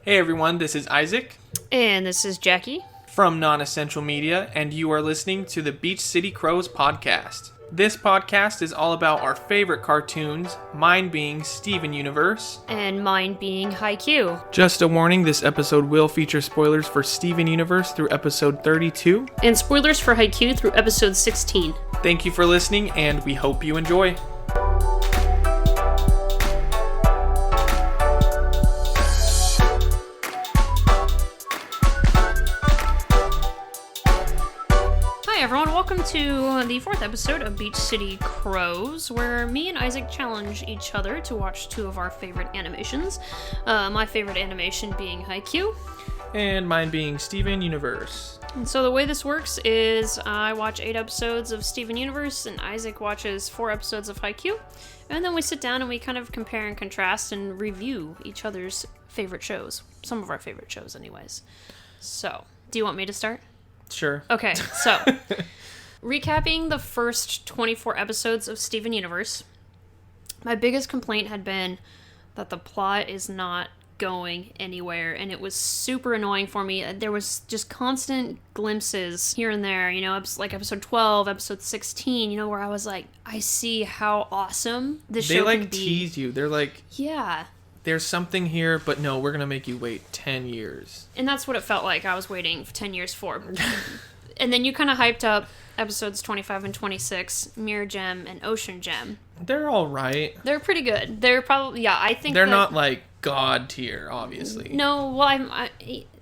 Hey everyone, this is Isaac And this is Jackie. from Nonessential Media, and you are listening to the Beach City CROWS podcast. This podcast is all about our favorite cartoons, mine being Steven Universe. And mine being Haikyuu. Just a warning, this episode will feature spoilers for Steven Universe through episode 32. And spoilers for Haikyuu through episode 16. Thank you for listening, and we hope you enjoy. Hi everyone, welcome to the fourth episode of Beach City CROWS, where me and Isaac challenge each other to watch two of our favorite animations. My favorite animation being Haikyuu. And mine being Steven Universe. And so the way this works is I watch 8 episodes of Steven Universe and Isaac watches 4 episodes of Haikyuu. And then we sit down and we kind of compare and contrast and review each other's favorite shows. Some of our favorite shows anyways. So, do you want me to start? Sure. Okay, so recapping the first 24 episodes of Steven Universe, my biggest complaint had been that the plot is not going anywhere, and it was super annoying for me. There was just constant glimpses here and there, you know, like episode 12, episode 16, you know, where I was like, I see how awesome this show can be. They tease you. They're like, yeah, there's something here, but no, we're gonna make you wait 10 years. And that's what it felt like I was waiting 10 years for. And then you kind of hyped up episodes 25 and 26, Mirror Gem and Ocean Gem. They're all right. They're pretty good. They're probably, yeah, I think they're not like God tier, obviously. No, well,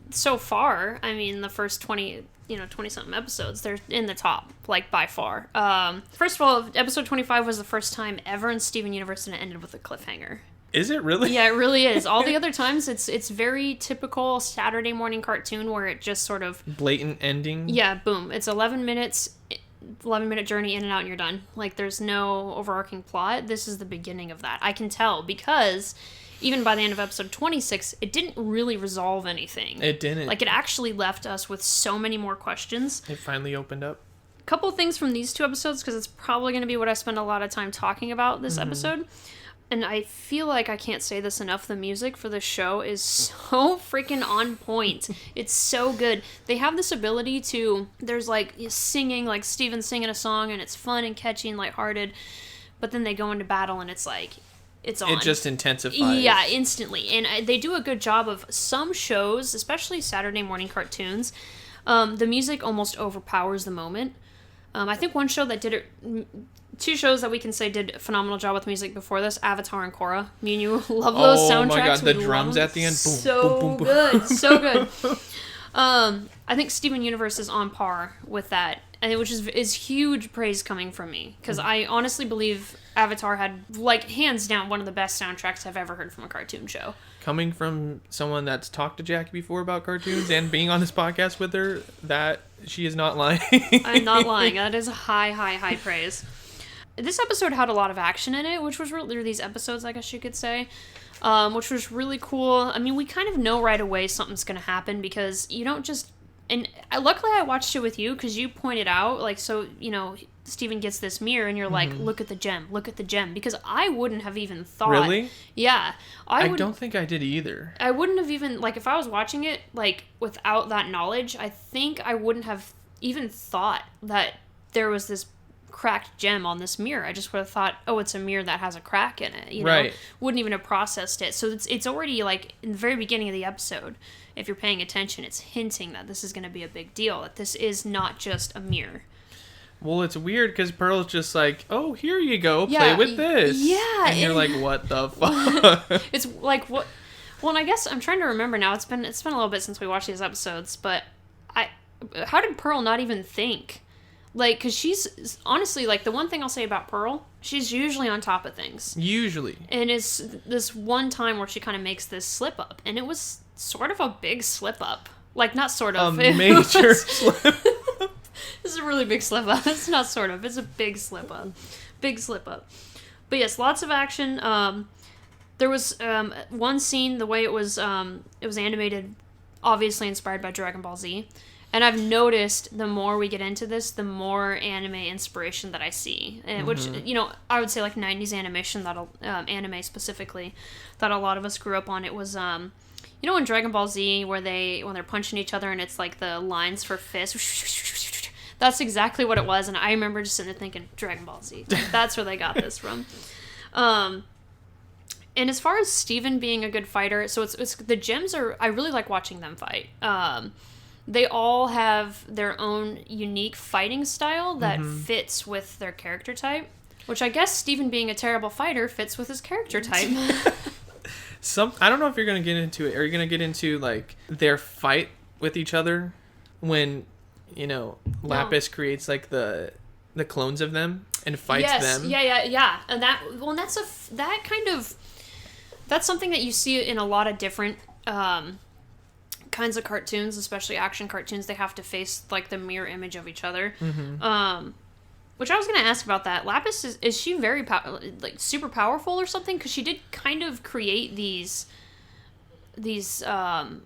so far, I mean, the first 20-something episodes, they're in the top, like, by far. First of all, episode 25 was the first time ever in Steven Universe and it ended with a cliffhanger. Is it really? Yeah, it really is. All the other times, it's very typical Saturday morning cartoon where it just sort of... Blatant ending? Yeah, boom. It's 11 minutes, 11-minute journey in and out and you're done. Like, there's no overarching plot. This is the beginning of that. I can tell because even by the end of episode 26, it didn't really resolve anything. It didn't. Like, it actually left us with so many more questions. It finally opened up. A couple things from these 2 episodes, because it's probably going to be what I spend a lot of time talking about this episode. And I feel like I can't say this enough. The music for this show is so freaking on point. It's so good. They have this ability to, there's like singing, like Steven singing a song, and it's fun and catchy and lighthearted. But then they go into battle and it's like, it's on. It just intensifies. Yeah, instantly. And they do a good job of some shows, especially Saturday morning cartoons. The music almost overpowers the moment. I think one show that did it... 2 shows that we can say did a phenomenal job with music before this, Avatar and Korra. Me and you love those soundtracks. Oh my god, the drums at the end. Boom, so boom, boom, boom. good, so good. I think Steven Universe is on par with that, and which is huge praise coming from me, because I honestly believe Avatar had, like, hands down one of the best soundtracks I've ever heard from a cartoon show. Coming from someone that's talked to Jackie before about cartoons and being on this podcast with her, that she is not lying. I'm not lying. That is high praise. This episode had a lot of action in it, which was really, or these episodes, I guess you could say, which was really cool. I mean, we kind of know right away something's going to happen because you don't just, and luckily I watched it with you because you pointed out, like, so, you know, Steven gets this mirror and you're like, look at the gem, because I wouldn't have even thought. Really? Yeah. I don't think I did either. I wouldn't have even, like, if I was watching it, like, without that knowledge, I think I wouldn't have even thought that there was this cracked gem on this mirror. I just would have thought, oh, it's a mirror that has a crack in it, you know? Right. Wouldn't even have processed it. So it's already, like, in the very beginning of the episode, if you're paying attention, it's hinting that this is going to be a big deal, that this is not just a mirror. Well, it's weird because Pearl's just like, oh, here you go, play with this. Yeah. And you're like, what the fuck? It's like, what? Well, and I guess I'm trying to remember now. It's been a little bit since we watched these episodes, but how did Pearl not even think? Like, because she's, honestly, like, the one thing I'll say about Pearl, she's usually on top of things. Usually. And it's this one time where she kind of makes this slip up. And it was sort of a big slip up. Like, not sort of. A major slip up. This is a really big slip up. It's not sort of. It's a big slip up. Big slip up. But yes, lots of action. There was one scene, the way it was animated, obviously inspired by Dragon Ball Z. And I've noticed the more we get into this, the more anime inspiration that I see. And which, you know, I would say like 90s animation, anime specifically, that a lot of us grew up on. It was You know in Dragon Ball Z when they're punching each other and it's like the lines for fists? That's exactly what it was, and I remember just sitting there thinking, Dragon Ball Z. That's where they got this from. And as far as Steven being a good fighter, so it's the gems are, I really like watching them fight. They all have their own unique fighting style that fits with their character type, which I guess Steven being a terrible fighter fits with his character type. I don't know if you're going to get into it. Are you going to get into, like, their fight with each other when, Lapis creates, like, the clones of them and fights them? Yeah. And that's something that you see in a lot of different kinds of cartoons, especially action cartoons. They have to face, like, the mirror image of each other. Which I was going to ask about that. Lapis, is she very, super powerful or something? Because she did kind of create these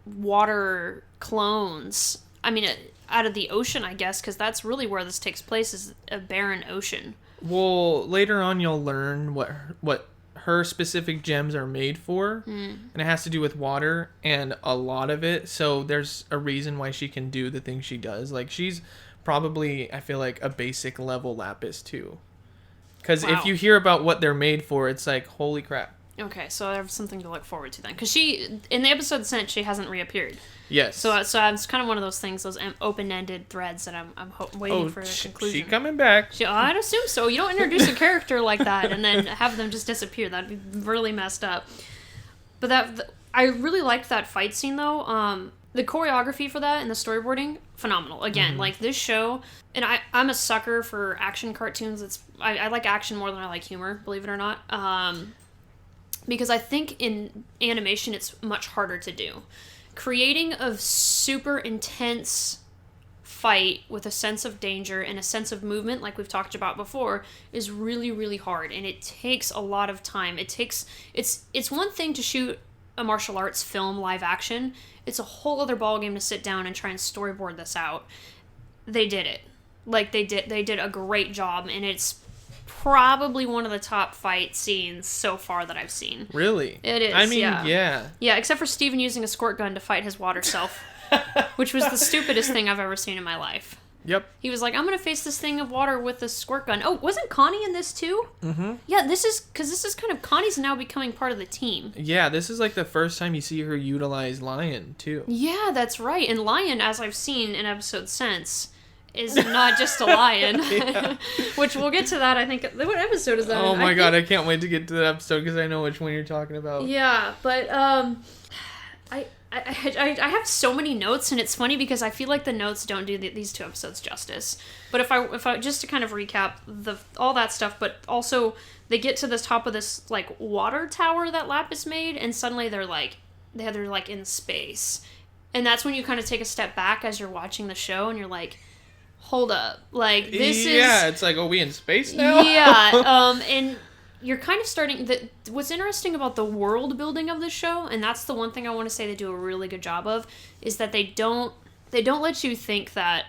water clones. I mean, out of the ocean, I guess, because that's really where this takes place, is a barren ocean. Well, later on you'll learn what her specific gems are made for, and it has to do with water, and a lot of it. So there's a reason why she can do the things she does. Like, she's probably, I feel like, a basic level Lapis too, because if you hear about what they're made for, it's like, holy crap. Okay, so I have something to look forward to then, because she, in the episode since, she hasn't reappeared. Yes. So it's kind of one of those things, those open-ended threads that I'm waiting for a conclusion. She coming back. I'd assume so. You don't introduce a character like that and then have them just disappear. That'd be really messed up. But I really liked that fight scene though. The choreography for that and the storyboarding, phenomenal. Again, like this show, and I'm a sucker for action cartoons. I like action more than I like humor, believe it or not. Because I think in animation it's much harder to do. Creating a super intense fight with a sense of danger and a sense of movement, like we've talked about before, is really, really hard, and it takes a lot of time. It's one thing to shoot a martial arts film live action. It's a whole other ballgame to sit down and try and storyboard this out. They did it. Like, they did a great job, and it's probably one of the top fight scenes so far that I've seen. Really? It is, I mean, yeah. Yeah, except for Steven using a squirt gun to fight his water self, which was the stupidest thing I've ever seen in my life. Yep. He was like, I'm going to face this thing of water with this squirt gun. Oh, wasn't Connie in this too? Mm-hmm. Yeah, this is kind of, Connie's now becoming part of the team. Yeah, this is like the first time you see her utilize Lion too. Yeah, that's right. And Lion, as I've seen in episodes since, is not just a lion. Which we'll get to that, I think. What episode is that? Oh my god, I can't wait to get to that episode because I know which one you're talking about. Yeah, but I have so many notes, and it's funny because I feel like the notes don't do these two episodes justice. But if I just to kind of recap all that stuff, but also they get to the top of this like water tower that Lapis made, and suddenly they're like in space, and that's when you kind of take a step back as you're watching the show, and you're like, hold up, like this is, yeah, it's like, are we in space now? Yeah, and you're kind of starting. What's interesting about the world building of this show, and that's the one thing I want to say they do a really good job of, is that they don't let you think that.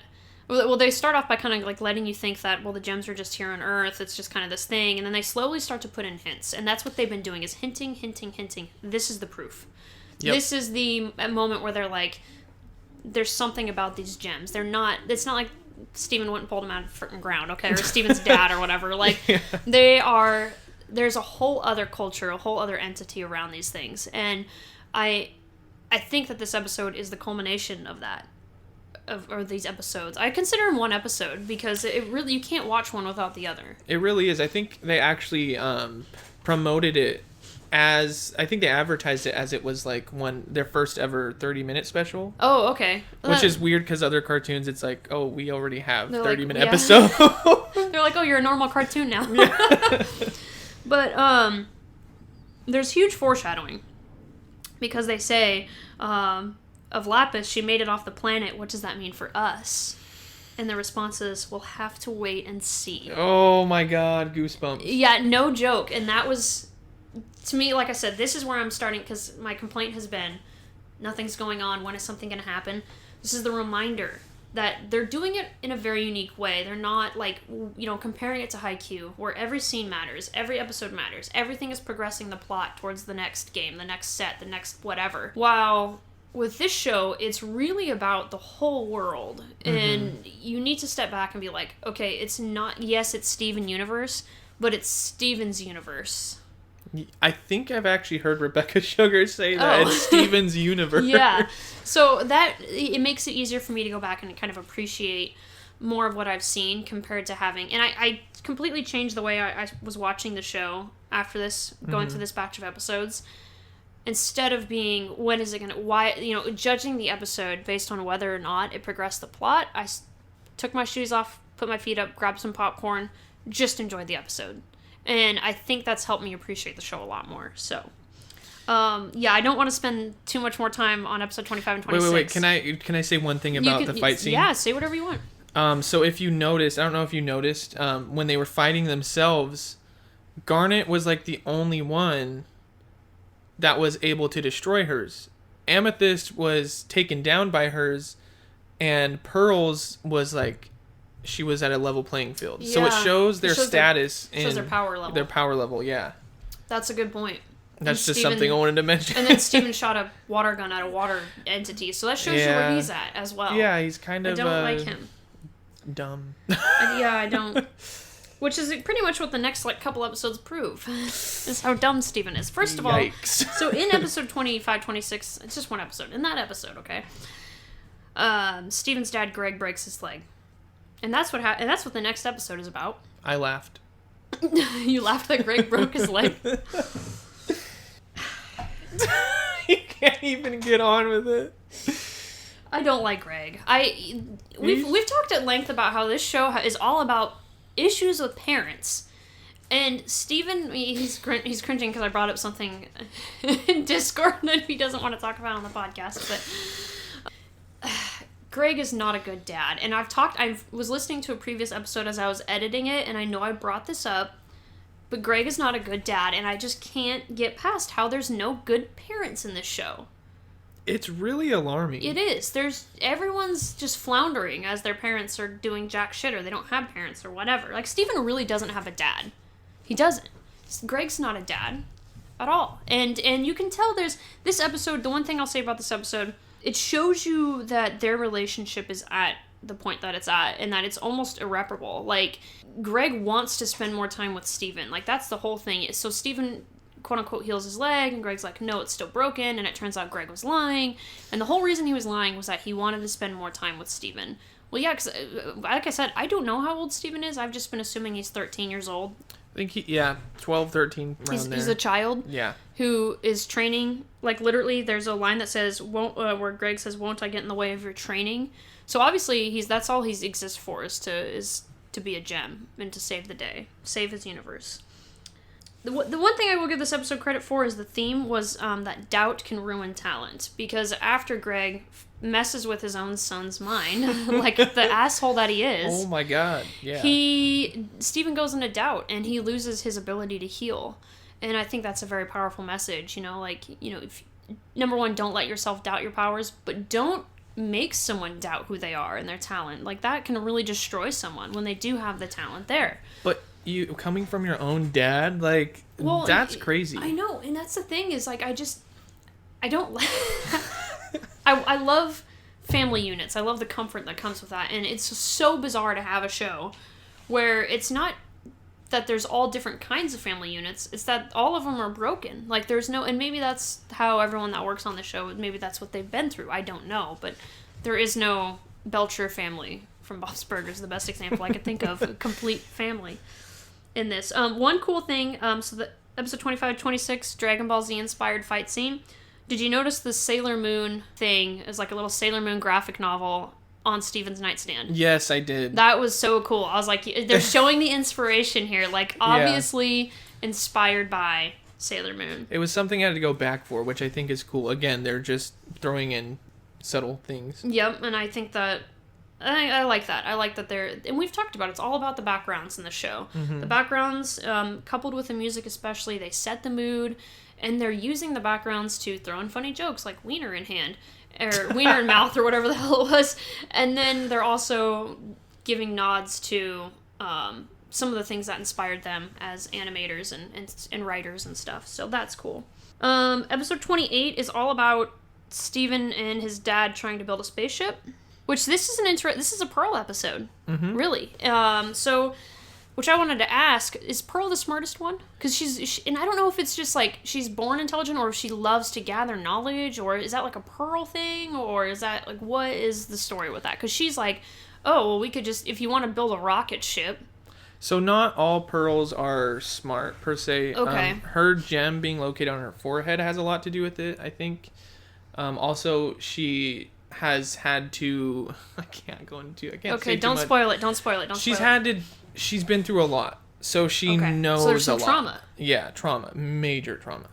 Well, they start off by kind of like letting you think that, well, the gems are just here on Earth. It's just kind of this thing, and then they slowly start to put in hints, and that's what they've been doing, is hinting. This is the proof. Yep. This is the moment where they're like, there's something about these gems. They're not. It's not like Steven went and pulled them out of the freaking ground, okay, or Steven's dad or whatever. Like, yeah. They are. There's a whole other culture, a whole other entity around these things, and I think that this episode is the culmination of that, or these episodes. I consider them one episode because it really, you can't watch one without the other. It really is. I think they actually promoted it as, I think they advertised it as it was like their first ever 30-minute special. Oh, okay. Which is weird because other cartoons, it's like, oh, we already have 30-minute episodes. They're like, oh, you're a normal cartoon now. Yeah. But there's huge foreshadowing because they say of Lapis, she made it off the planet. What does that mean for us? And the response is, we'll have to wait and see. Oh my god, goosebumps. Yeah, no joke. And that was, to me, like I said, this is where I'm starting, because my complaint has been, nothing's going on. When is something going to happen? This is the reminder that they're doing it in a very unique way. They're not like, comparing it to Haikyuu, where every scene matters, every episode matters, everything is progressing the plot towards the next game, the next set, the next whatever. While with this show, it's really about the whole world, and you need to step back and be like, okay, it's not, yes, it's Steven Universe, but it's Steven's universe. I think I've actually heard Rebecca Sugar say that. It's Steven's universe. Yeah. So that, it makes it easier for me to go back and kind of appreciate more of what I've seen compared to having... And I completely changed the way I was watching the show after this, going through this batch of episodes. Instead of being, when is it going to... Why, judging the episode based on whether or not it progressed the plot, I took my shoes off, put my feet up, grabbed some popcorn, just enjoyed the episode. And I think that's helped me appreciate the show a lot more. So, I don't want to spend too much more time on episode 25 and 26. Wait. Can I say one thing about the fight scene? Yeah, say whatever you want. So if you noticed, I don't know if you noticed, when they were fighting themselves, Garnet was like the only one that was able to destroy hers. Amethyst was taken down by hers, and Pearl's was like... she was at a level playing field. Yeah. So it shows their status shows their power level. Their power level, yeah. That's a good point. That's just something I wanted to mention. And then Steven shot a water gun at a water entity, so that shows you where he's at as well. Yeah, he's kind of... I don't like him. Dumb. I don't. Which is pretty much what the next couple episodes prove, is how dumb Steven is. First of all, so in episode 25, 26, it's just one episode. In that episode, okay, Steven's dad, Greg, breaks his leg. And that's what and that's what the next episode is about. I laughed. You laughed that Greg broke his leg? You can't even get on with it. I don't like Greg. We've talked at length about how this show is all about issues with parents. And Steven, he's cringing because I brought up something in Discord that he doesn't want to talk about on the podcast, but... Greg is not a good dad, and I was listening to a previous episode as I was editing it, and I know I brought this up, but Greg is not a good dad, and I just can't get past how there's no good parents in this show. It's really alarming. It is. Everyone's just floundering as their parents are doing jack shit, or they don't have parents, or whatever. Like, Steven really doesn't have a dad. He doesn't. Greg's not a dad at all. And you can tell this episode, the one thing I'll say about this episode... It shows you that their relationship is at the point that it's at, and that it's almost irreparable. Like, Greg wants to spend more time with Steven. Like, that's the whole thing. So Steven, quote-unquote, heals his leg, and Greg's like, no, it's still broken, and it turns out Greg was lying. And the whole reason he was lying was that he wanted to spend more time with Steven. Well, yeah, because, like I said, I don't know how old Steven is. I've just been assuming he's 13 years old. I think 12, 13, around there. He's a child. Yeah. Who is training, like, literally, there's a line that says, where Greg says, won't I get in the way of your training? So, obviously, that's all he exists for, is to be a gem, and to save the day. Save his universe. The one thing I will give this episode credit for is the theme was that doubt can ruin talent. Because after Greg messes with his own son's mind, like the asshole that he is. Oh my god, yeah. Steven goes into doubt, and he loses his ability to heal. And I think that's a very powerful message, if, number one, don't let yourself doubt your powers, but don't make someone doubt who they are and their talent. Like, that can really destroy someone when they do have the talent there. But you, coming from your own dad, like, that's crazy. I know, and that's the thing, is, like, I don't like... I love family units. I love the comfort that comes with that, and it's so bizarre to have a show where it's not that there's all different kinds of family units, it's that all of them are broken. Like, there's no... And maybe that's how everyone that works on the show, maybe that's what they've been through. I don't know, but there is no Belcher family from Bob's Burgers, the best example I could think of, a complete family in this. One cool thing, so the episode 25-26, Dragon Ball Z inspired fight scene. Did you notice the Sailor Moon thing is like a little Sailor Moon graphic novel on Steven's nightstand? Yes, I did. That was so cool. I was like, they're showing the inspiration here. Like, obviously inspired by Sailor Moon. It was something I had to go back for, which I think is cool. Again, they're just throwing in subtle things. Yep, and I think that... I like that. I like that they're... And we've talked about it. It's all about the backgrounds in the show. Mm-hmm. The backgrounds, coupled with the music especially, they set the mood... And they're using the backgrounds to throw in funny jokes like Wiener in Hand. or wiener in mouth or whatever the hell it was. And then they're also giving nods to some of the things that inspired them as animators and writers and stuff. So that's cool. Episode 28 is all about Steven and his dad trying to build a spaceship, which this is a Pearl episode, really. Which I wanted to ask, is Pearl the smartest one? Because and I don't know if it's just like she's born intelligent or if she loves to gather knowledge, or is that like a Pearl thing, or is that like, what is the story with that? Because she's like, oh, well, we could just, if you want to build a rocket ship. So not all pearls are smart, per se. Okay. Her gem being located on her forehead has a lot to do with it, I think. Also, she has had to... I can't say too much. Okay, don't spoil it. She's been through a lot, so she knows so there's some a lot. Trauma. Yeah, trauma. Major trauma.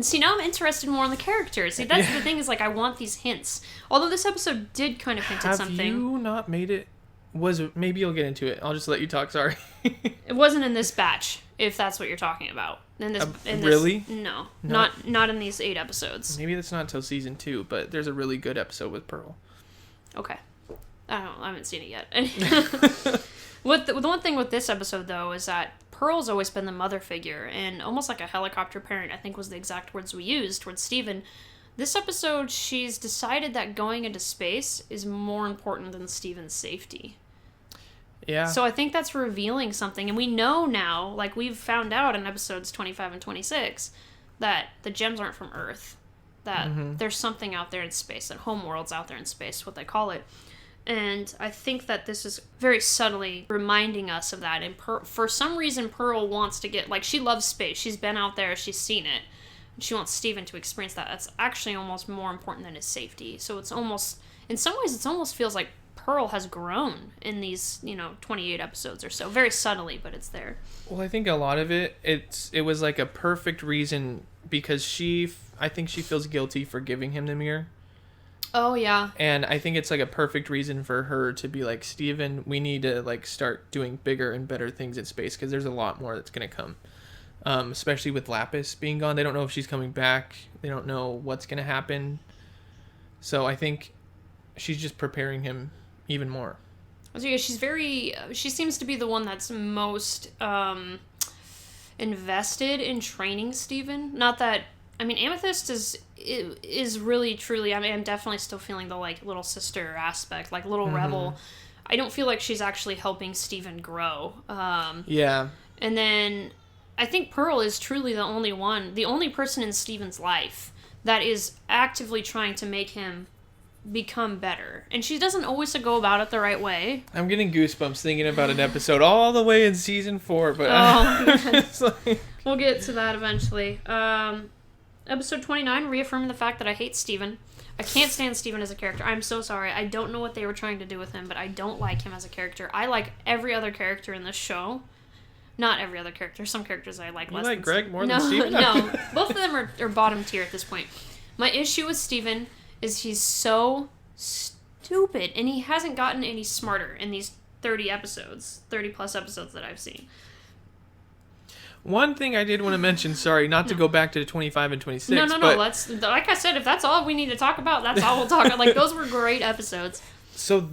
See, now I'm interested more in the characters. See, that's the thing, is like I want these hints. Although this episode did kind of hint at something. Have you not made it... Maybe you'll get into it. I'll just let you talk, sorry. It wasn't in this batch, if that's what you're talking about. Really? No. Not in these 8 episodes. Maybe that's not until season 2, but there's a really good episode with Pearl. Okay. I haven't seen it yet. The one thing with this episode, though, is that Pearl's always been the mother figure, and almost like a helicopter parent, I think was the exact words we used towards Steven. This episode, she's decided that going into space is more important than Steven's safety. Yeah. So I think that's revealing something. And we know now, like we've found out in episodes 25 and 26, that the gems aren't from Earth. That there's something out there in space, that homeworld's out there in space, what they call it. And I think that this is very subtly reminding us of that. And for some reason, Pearl wants to get, like, she loves space. She's been out there, she's seen it. She wants Steven to experience that. That's actually almost more important than his safety. So it's almost, in some ways, it almost feels like Pearl has grown in these, 28 episodes or so. Very subtly, but it's there. Well, I think a lot of it was like a perfect reason, because I think she feels guilty for giving him the mirror. Oh, yeah. And I think it's like a perfect reason for her to be like, Steven, we need to like start doing bigger and better things in space, because there's a lot more that's going to come. Especially with Lapis being gone. They don't know if she's coming back. They don't know what's going to happen. So I think she's just preparing him even more. So yeah, she seems to be the one that's most invested in training Steven. Not that, Amethyst is really, truly, I'm definitely still feeling the like little sister aspect, like little rebel. I don't feel like she's actually helping Steven grow. Yeah. And then I think Pearl is truly the only person in Steven's life that is actively trying to make him become better. And she doesn't always go about it the right way. I'm getting goosebumps thinking about an episode all the way in season 4, but we'll get to that eventually. Episode 29, reaffirming the fact that I hate Steven. I can't stand Steven as a character. I'm so sorry. I don't know what they were trying to do with him, but I don't like him as a character. I like every other character in this show. Not every other character. Some characters I like less than Greg more than Steven? No. Both of them are bottom tier at this point. My issue with Steven is he's so stupid, and he hasn't gotten any smarter in these 30 plus episodes that I've seen. One thing I did want to mention, sorry, not to go back to the 25 and 26. No. Let's, like I said, if that's all we need to talk about, that's all we'll talk about. Like, those were great episodes. So,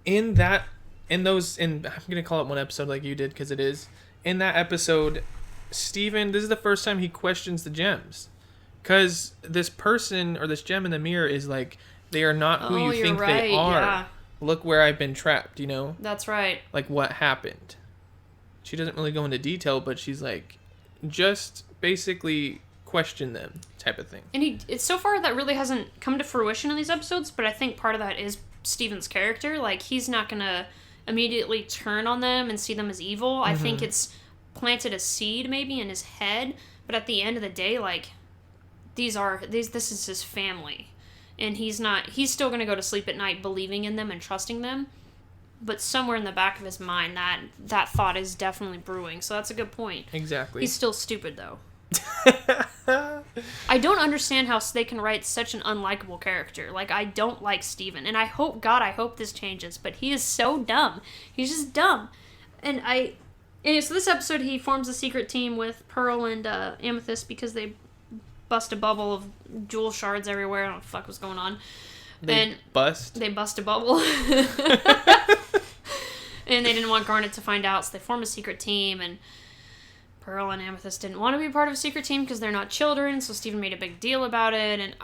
I'm going to call it one episode like you did, because it is. In that episode, Steven, this is the first time he questions the gems. Because this person, or this gem in the mirror, is like, they are not who you think they are. Yeah. Look where I've been trapped, That's right. Like, what happened? She doesn't really go into detail, but she's like, just basically question them type of thing. And it's so far that really hasn't come to fruition in these episodes, but I think part of that is Steven's character. Like, he's not going to immediately turn on them and see them as evil. I think it's planted a seed maybe in his head, but at the end of the day, like, this is his family. And he's still going to go to sleep at night believing in them and trusting them. But somewhere in the back of his mind, that thought is definitely brewing. So that's a good point. Exactly. He's still stupid, though. I don't understand how they can write such an unlikable character. Like, I don't like Steven. And I hope this changes. But he is so dumb. He's just dumb. And so this episode, he forms a secret team with Pearl and Amethyst because they bust a bubble of jewel shards everywhere. I don't know what the fuck was going on. They bust a bubble. And they didn't want Garnet to find out, so they formed a secret team, and Pearl and Amethyst didn't want to be part of a secret team because they're not children, so Steven made a big deal about it, and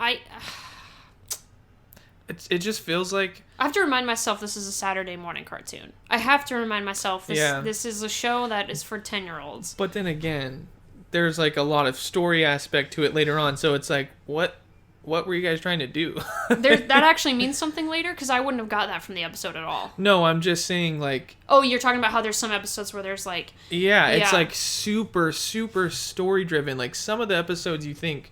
it just feels like... I have to remind myself this is a Saturday morning cartoon. I have to remind myself this is a show that is for 10-year-olds. But then again, there's like a lot of story aspect to it later on, so it's like, what were you guys trying to do? That actually means something later, because I wouldn't have got that from the episode at all. No, I'm just saying, like... Oh, you're talking about how there's some episodes where there's, like... Yeah, it's, like, super, super story-driven. Like, some of the episodes you think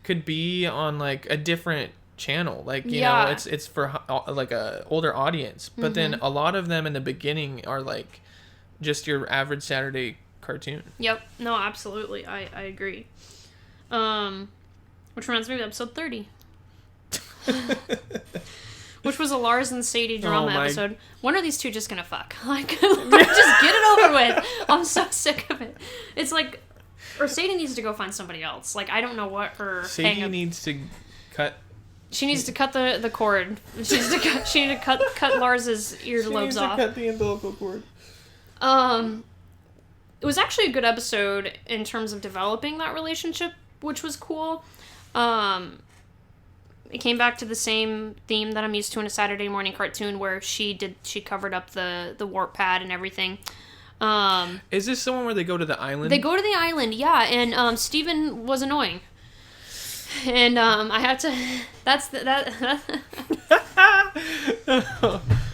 could be on, like, a different channel. Like, you know, it's for, like, a older audience. But then a lot of them in the beginning are, like, just your average Saturday cartoon. Yep. No, absolutely. I agree. Which reminds me of episode 30. Which was a Lars and Sadie drama episode. When are these two just gonna fuck? Like, just get it over with. I'm so sick of it. It's like... Or Sadie needs to go find somebody else. Like, I don't know what her Sadie needs to cut... She needs to cut the cord. She needs to cut Lars's earlobes off. She needs to cut the umbilical cord. It was actually a good episode in terms of developing that relationship, which was cool. It came back to the same theme that I'm used to in a Saturday morning cartoon, where she covered up the warp pad and everything. Is this the one where they go to the island? They go to the island, yeah, and Steven was annoying. And I had to...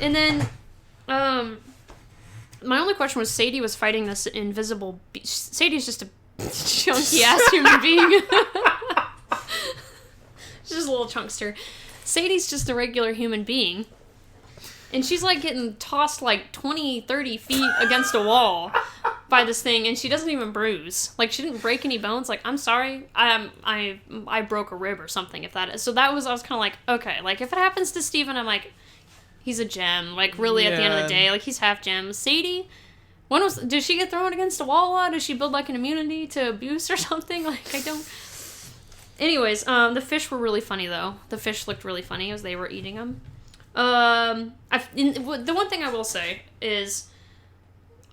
And then, my only question was Sadie was fighting this invisible... Sadie's just a chunky ass human being. She's just a little chunkster. Sadie's just a regular human being. And she's like getting tossed like 20, 30 feet against a wall by this thing, and she doesn't even bruise. Like, she didn't break any bones. Like, I'm sorry, I broke a rib or something, if that is. So I was kind of like, okay, like, if it happens to Steven, I'm like, he's a gem. Like, really, at the end of the day, like, he's half gem. Sadie... did she get thrown against a wall a lot? Does she build, like, an immunity to abuse or something? Like, I don't... Anyways, the fish were really funny, though. The fish looked really funny as they were eating them. The one thing I will say is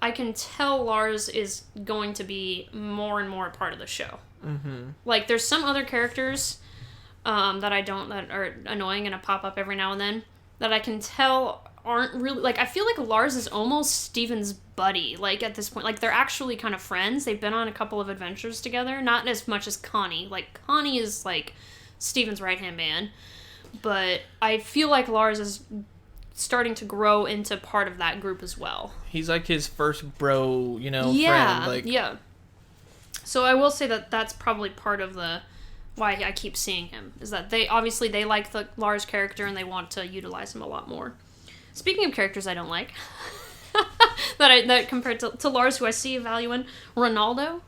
I can tell Lars is going to be more and more a part of the show. Mm-hmm. Like, there's some other characters that are annoying and pop up every now and then that I can tell aren't really... Like, I feel like Lars is almost Steven's buddy, like, at this point. Like, they're actually kind of friends. They've been on a couple of adventures together. Not as much as Connie. Like, Connie is, like, Steven's right-hand man. But I feel like Lars is starting to grow into part of that group as well. He's like his first bro, friend. Like... Yeah. So I will say that that's probably part of why I keep seeing him. Is that they like the Lars character and they want to utilize him a lot more. Speaking of characters I don't like, that compared to Lars, who I see a value in, Ronaldo.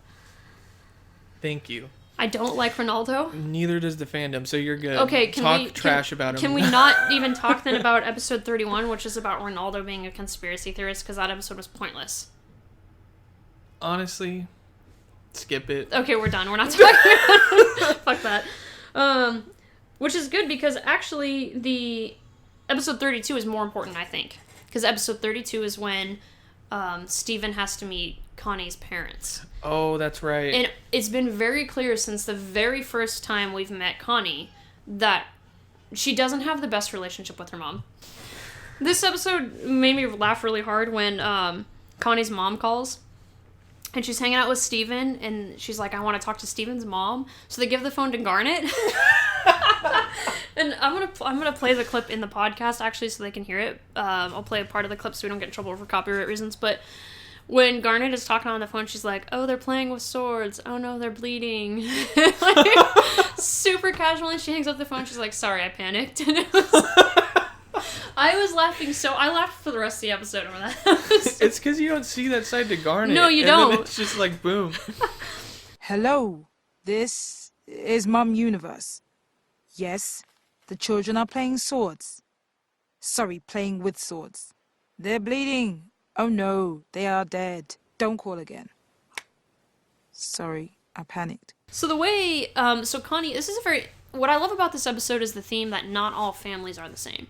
Thank you. I don't like Ronaldo. Neither does the fandom, so you're good. Okay, talk trash about him. Can we not even talk then about episode 31, which is about Ronaldo being a conspiracy theorist, because that episode was pointless. Honestly, skip it. Okay, we're done. We're not talking about fuck that. Which is good, because actually the episode 32 is more important, I think. Because episode 32 is when Steven has to meet Connie's parents. Oh, that's right. And it's been very clear since the very first time we've met Connie that she doesn't have the best relationship with her mom. This episode made me laugh really hard when Connie's mom calls. And she's hanging out with Steven, and she's like, I want to talk to Steven's mom. So they give the phone to Garnet. And I'm gonna play the clip in the podcast, actually, so they can hear it. I'll play a part of the clip so we don't get in trouble for copyright reasons. But when Garnet is talking on the phone, she's like, oh, they're playing with swords. Oh, no, they're bleeding. Like, super casually, she hangs up the phone. She's like, sorry, I panicked. And I was laughing I laughed for the rest of the episode over that. It's because you don't see that side to Garnet. No, you don't. Then it's just like, boom. Hello, this is Mum Universe. Yes, the children are playing swords. Sorry, playing with swords. They're bleeding. Oh no, they are dead. Don't call again. Sorry, I panicked. So the way, so Connie, what I love about this episode is the theme that not all families are the same.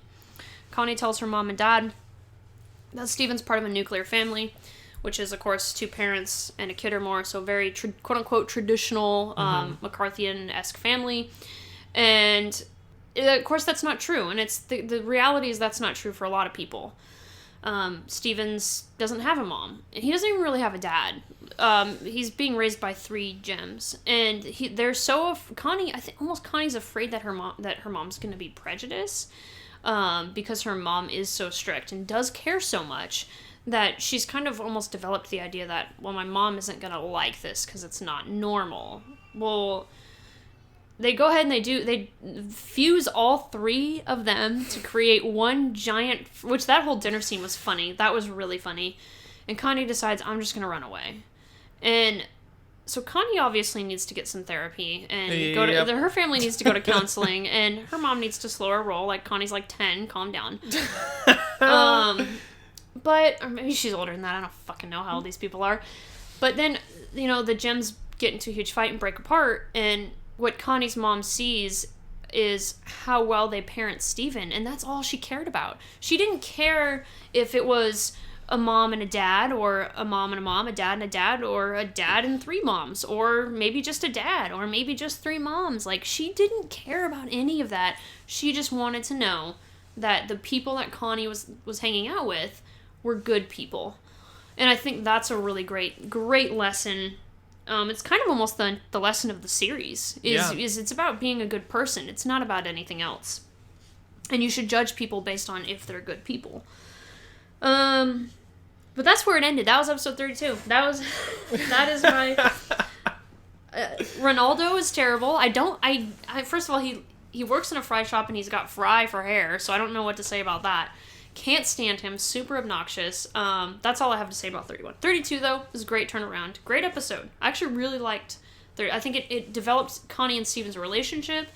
Connie tells her mom and dad that Steven's part of a nuclear family, which is, of course, 2 parents and a kid or more, so very, quote-unquote, traditional, McCarthyian-esque family. And, of course, that's not true. And it's the reality is that's not true for a lot of people. Stevens doesn't have a mom. He doesn't even really have a dad. He's being raised by 3 gems. And they're so... Connie, I think almost Connie's afraid that her mom's going to be prejudiced. Because her mom is so strict and does care so much that she's kind of almost developed the idea that, well, my mom isn't going to like this because it's not normal. Well, they go ahead and they fuse all 3 of them to create one giant, which that whole dinner scene was funny. That was really funny. And Connie decides, I'm just going to run away. And so Connie obviously needs to get some therapy and go to her family needs to go to counseling, and her mom needs to slow her roll. Like, Connie's like 10, calm down. But or maybe she's older than that. I don't fucking know how old these people are. But then, the gems get into a huge fight and break apart, and what Connie's mom sees is how well they parent Steven, and that's all she cared about. She didn't care if it was a mom and a dad, or a mom and a mom, a dad and a dad, or a dad and 3 moms, or maybe just a dad, or maybe just 3 moms. Like, she didn't care about any of that. She just wanted to know that the people that Connie was hanging out with were good people. And I think that's a really great lesson. It's kind of almost the lesson of the series, is it's about being a good person. It's not about anything else. And you should judge people based on if they're good people. But that's where it ended. That was episode 32. That is my... Ronaldo is terrible. First of all, he works in a fry shop and he's got fry for hair, so I don't know what to say about that. Can't stand him. Super obnoxious. That's all I have to say about 31. 32, though, is a great turnaround. Great episode. I actually really liked... I think it developed Connie and Steven's relationship.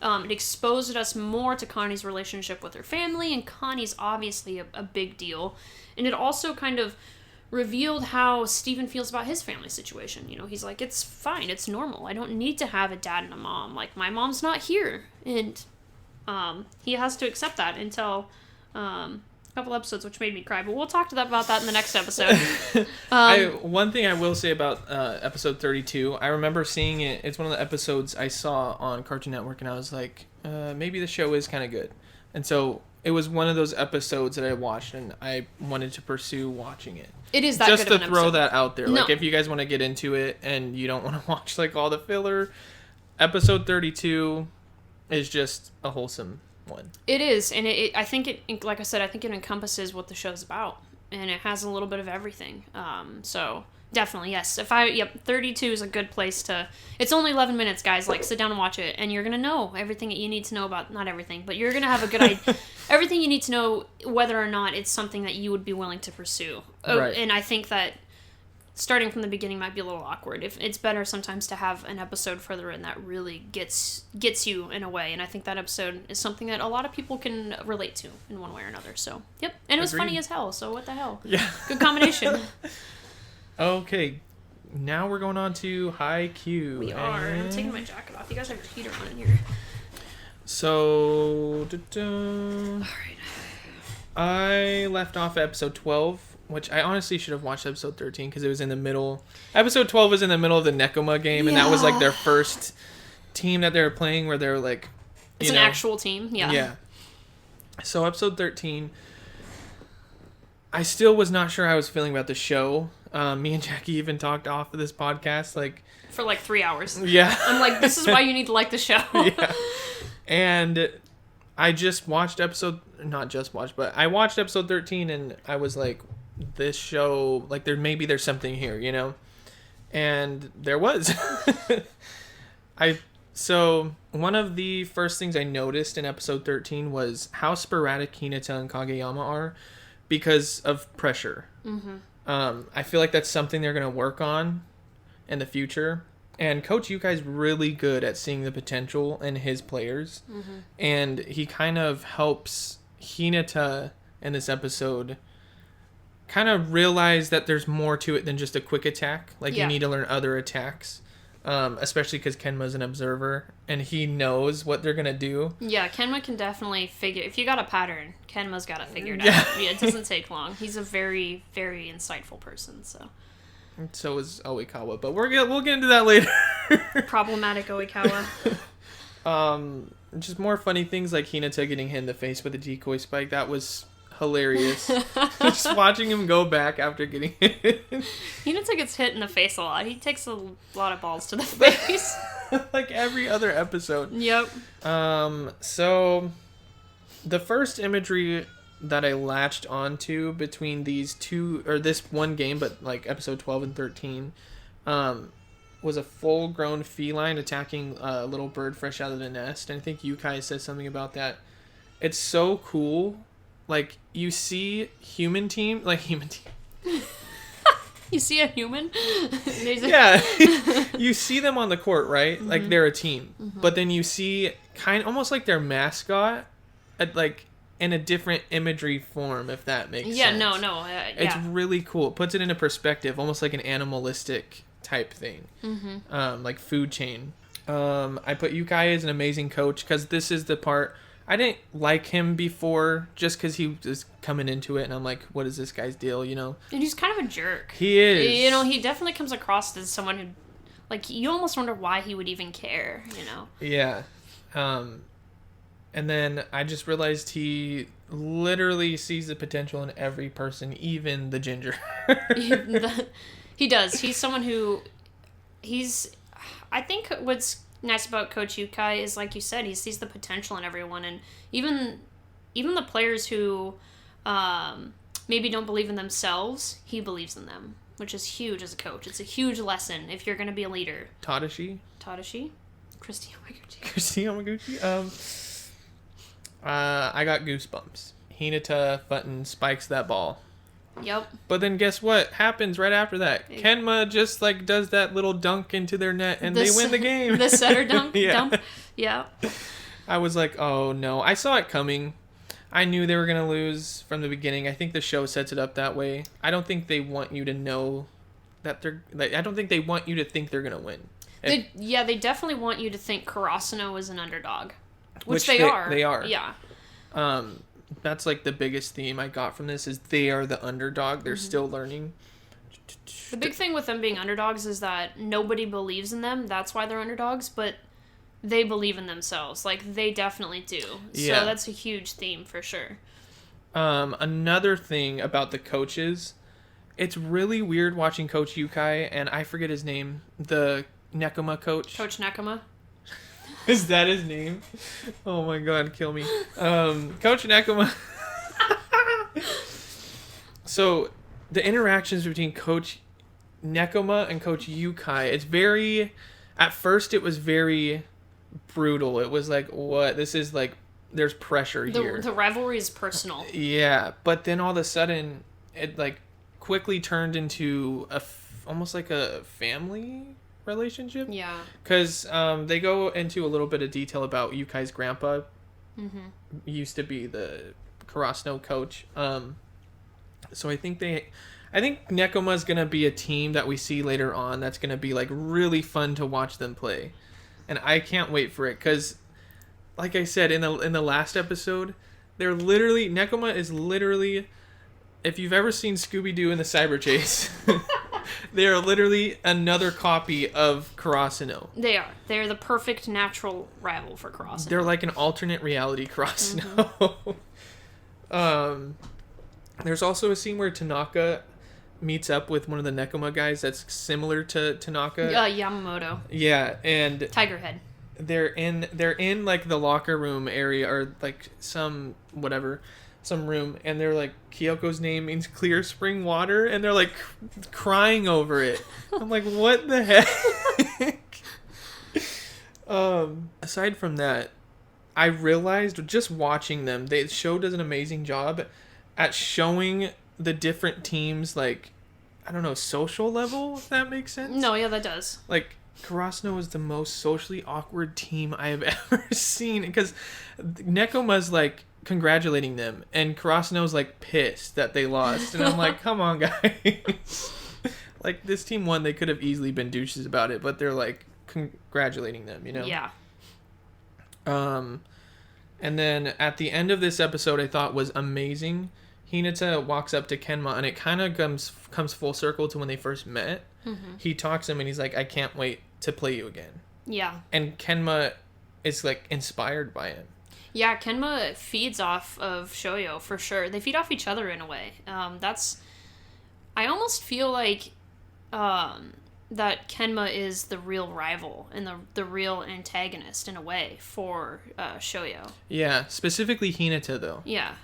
It exposed us more to Connie's relationship with her family, and Connie's obviously a big deal. And it also kind of revealed how Steven feels about his family situation. He's like, it's fine, it's normal. I don't need to have a dad and a mom. Like, my mom's not here. And he has to accept that until a couple episodes, which made me cry. But we'll talk about that in the next episode. One thing I will say about episode 32, I remember seeing it. It's one of the episodes I saw on Cartoon Network, and I was like, maybe the show is kind of good. And so it was one of those episodes that I watched, and I wanted to pursue watching it. It is that just good of to an throw episode. that out there. No. Like, if you guys want to get into it and you don't want to watch like all the filler, episode 32 is just a wholesome one. It is, and I think it, like I said, I think it encompasses what the show's about, and it has a little bit of everything. So definitely, yes. 32 is a good place to. It's only 11 minutes, guys. Like, sit down and watch it, and you're gonna know everything that you need to know about. Not everything, but you're gonna have a good idea. Everything you need to know, whether or not it's something that you would be willing to pursue. Right. And I think that starting from the beginning might be a little awkward. If it's better sometimes to have an episode further in that really gets you in a way, and I think that episode is something that a lot of people can relate to in one way or another. So, yep. And it was funny as hell, so what the hell? Yeah. Good combination. Okay, now we're going on to High Q. We are. I'm taking my jacket off. You guys have your heater on in here. So, All right. I left off episode 12, which I honestly should have watched episode 13 because it was in the middle. Episode 12 was in the middle of the Nekoma game, and that was like their first team that they were playing where they're like... It's an actual team, yeah. Yeah. So episode 13, I still was not sure how I was feeling about the show. Me and Jackie even talked off of this podcast, like... For like 3 hours. Yeah. I'm like, this is why you need to like the show. Yeah. And I just watched I watched episode 13 and I was like, this show, like there's something here, you know? And there was. So one of the first things I noticed in episode 13 was how sporadic Hinata and Kageyama are because of pressure. Mm-hmm. I feel like that's something they're going to work on in the future. And Coach Yukai's really good at seeing the potential in his players. Mm-hmm. And he kind of helps Hinata in this episode kind of realize that there's more to it than just a quick attack. Like, you need to learn other attacks. especially because Kenma's an observer and he knows what they're gonna do. Yeah, Kenma can definitely figure. If you got a pattern, Kenma's got it figured out. Yeah, it doesn't take long. He's a very, very insightful person. So is Oikawa, but we'll get into that later. Problematic Oikawa. Just more funny things like Hinata getting hit in the face with a decoy spike. That was hilarious. Just watching him go back after getting hit. Hinata gets hit in the face a lot. He takes a lot of balls to the face. Like every other episode. Yep. So the first imagery that I latched onto between these two, or this one game, but like episode 12 and 13, was a full-grown feline attacking a little bird fresh out of the nest. And I think Yukai said something about that. It's so cool. Like, you see human team. You see a human? Yeah. You see them on the court, right? Mm-hmm. Like, they're a team. Mm-hmm. But then you see almost like their mascot, in a different imagery form, if that makes sense. Yeah, no. Yeah. It's really cool. It puts it into perspective, almost like an animalistic type thing. Mm-hmm. Like food chain. I put Yukai as an amazing coach because this is the part... I didn't like him before just because he was coming into it, and I'm like, what is this guy's deal, you know? And he's kind of a jerk. He is. You know, he definitely comes across as someone who, like, you almost wonder why he would even care, you know? Yeah. And then I just realized he literally sees the potential in every person, even the ginger. He does. He's someone who... I think what's nice about Coach Yukai is, like you said, he sees the potential in everyone, and even the players who maybe don't believe in themselves, he believes in them, which is huge as a coach. It's a huge lesson if you're going to be a leader. Tadashi? Christy Yamaguchi. I got goosebumps. Hinata Button spikes that ball. Yep. But then guess what happens right after that? Kenma just does that little dunk into their net and they win the game. The setter dunk. Yeah. Dump. Yeah. I was like, oh no. I saw it coming. I knew they were going to lose from the beginning. I think the show sets it up that way. I don't think they want you to know that I don't think they want you to think they're going to win. They definitely want you to think Karasuno is an underdog. Which they are. They are. Yeah. That's like the biggest theme I got from this is they are the underdog. They're still learning. The big thing with them being underdogs is that nobody believes in them. That's why they're underdogs, but they believe in themselves. Like, they definitely do. Yeah. So that's a huge theme for sure. Another thing about the coaches, it's really weird watching Coach Yukai, and I forget his name, the Nekoma coach. Coach Nekoma? Is that his name? Oh my god, kill me. Coach Nekoma. So, the interactions between Coach Nekoma and Coach Yukai, at first it was very brutal. It was like, what? This is like, there's pressure here. The rivalry is personal. Yeah, but then all of a sudden, it quickly turned into almost like a family relationship. Yeah. Because they go into a little bit of detail about Yukai's grandpa. Mm-hmm. Used to be the Karasuno coach. So I think Nekoma's going to be a team that we see later on that's going to be really fun to watch them play. And I can't wait for it because, like I said in the last episode, Nekoma is literally, if you've ever seen Scooby-Doo in the Cyber Chase, they are literally another copy of Karasuno. They are. They're the perfect natural rival for Karasuno. They're like an alternate reality Karasuno. Mm-hmm. There's also a scene where Tanaka meets up with one of the Nekoma guys that's similar to Tanaka. Yamamoto. Yeah, and Tigerhead. They're in the locker room area or some room, and they're like, Kyoko's name means clear spring water, and they're crying over it. I'm like, what the heck? Aside from that, I realized just watching them, the show does an amazing job at showing the different teams, I don't know, social level, if that makes sense. No, yeah, that does. Karasuno is the most socially awkward team I have ever seen, because Nekoma's congratulating them, and Karasuno's pissed that they lost, and I'm like, come on, guys. This team won, they could have easily been douches about it, but they're congratulating them, you know? Yeah. And then at the end of this episode, I thought was amazing. Hinata walks up to Kenma, and it kind of comes full circle to when they first met. Mm-hmm. He talks to him, and he's like, I can't wait to play you again. Yeah. And Kenma is, like, inspired by him. Yeah, Kenma feeds off of Shoyo, for sure. They feed off each other in a way. I almost feel like that Kenma is the real rival and the real antagonist, in a way, for Shoyo. Yeah, specifically Hinata, though. Yeah.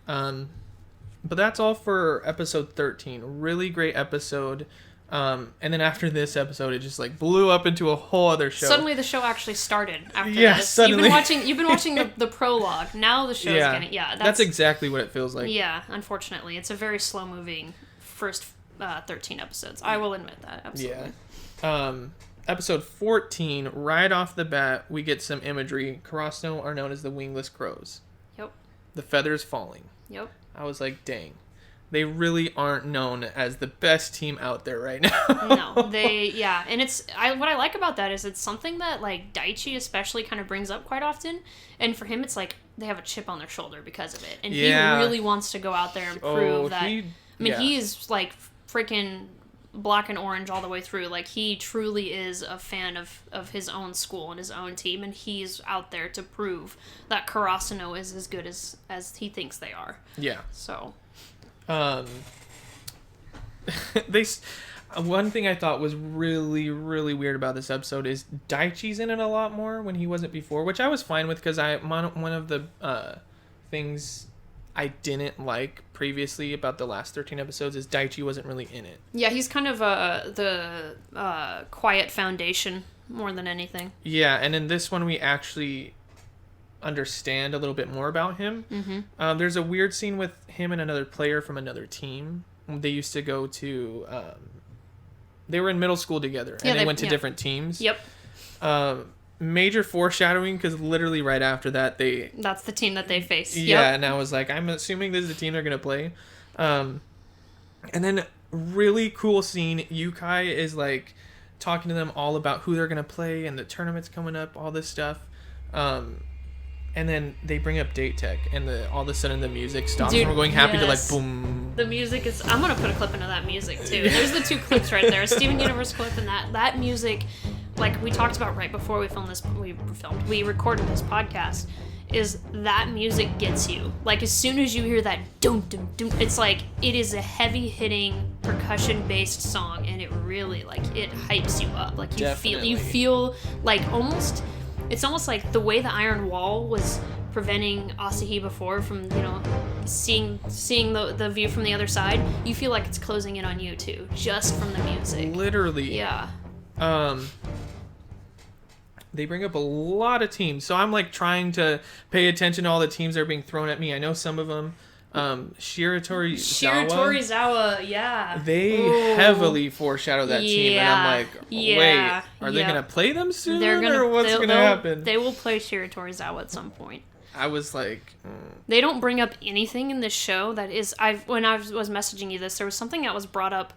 But that's all for episode 13. Really great episode. And then after this episode, it just like blew up into a whole other show. Suddenly the show actually started after this. Suddenly. You've been watching the prologue. Now the show's getting... Yeah, that's exactly what it feels like. Yeah, unfortunately. It's a very slow-moving first 13 episodes. I will admit that, absolutely. Yeah. Episode 14, right off the bat, we get some imagery. Karasuno are known as the wingless crows. Yep. The feathers falling. Yep. I was like, dang. They really aren't known as the best team out there right now. No, and what I like about that is it's something that, like, Daichi especially kind of brings up quite often, and for him it's like they have a chip on their shoulder because of it, and he really wants to go out there and prove that. He is, like, freaking black and orange all the way through. Like, he truly is a fan of his own school and his own team, and he's out there to prove that Karasuno is as good as he thinks they are. Yeah. So... one thing I thought was really, really weird about this episode is Daichi's in it a lot more when he wasn't before, which I was fine with because one of the things I didn't like previously about the last 13 episodes is Daichi wasn't really in it. Yeah, he's kind of the quiet foundation more than anything. Yeah, and in this one we actually understand a little bit more about him. Mm-hmm. There's a weird scene with him and another player from another team. They used to go to they were in middle school together, and they went to different teams. Yep. Major foreshadowing, because literally right after that that's the team that they face. Yeah. And I was like, I'm assuming this is the team they're gonna play. And then really cool scene, Yukai is like talking to them all about who they're gonna play and the tournament's coming up, all this stuff. And then they bring up Date Tech, and all of a sudden the music stops, and we're going happy to like boom. The music is... I'm going to put a clip into that music, too. There's the two clips right there. A Steven Universe clip and that music, like we talked about right before we recorded this podcast, is that music gets you. Like, as soon as you hear that dum dum dum, it's like, it is a heavy-hitting, percussion-based song, and it really, like, it hypes you up. Like, you feel like almost... It's almost like the way the Iron Wall was preventing Asahi before from, seeing the view from the other side. You feel like it's closing in on you too, just from the music. Literally. Yeah. They bring up a lot of teams, so I'm like trying to pay attention to all the teams that are being thrown at me. I know some of them. Shiratorizawa, yeah. They heavily foreshadow that team, and I'm like, wait, are they gonna play them soon, or what's gonna happen? They will play Shiratorizawa at some point. I was like, They don't bring up anything in this show that is. When I was messaging you this, there was something that was brought up,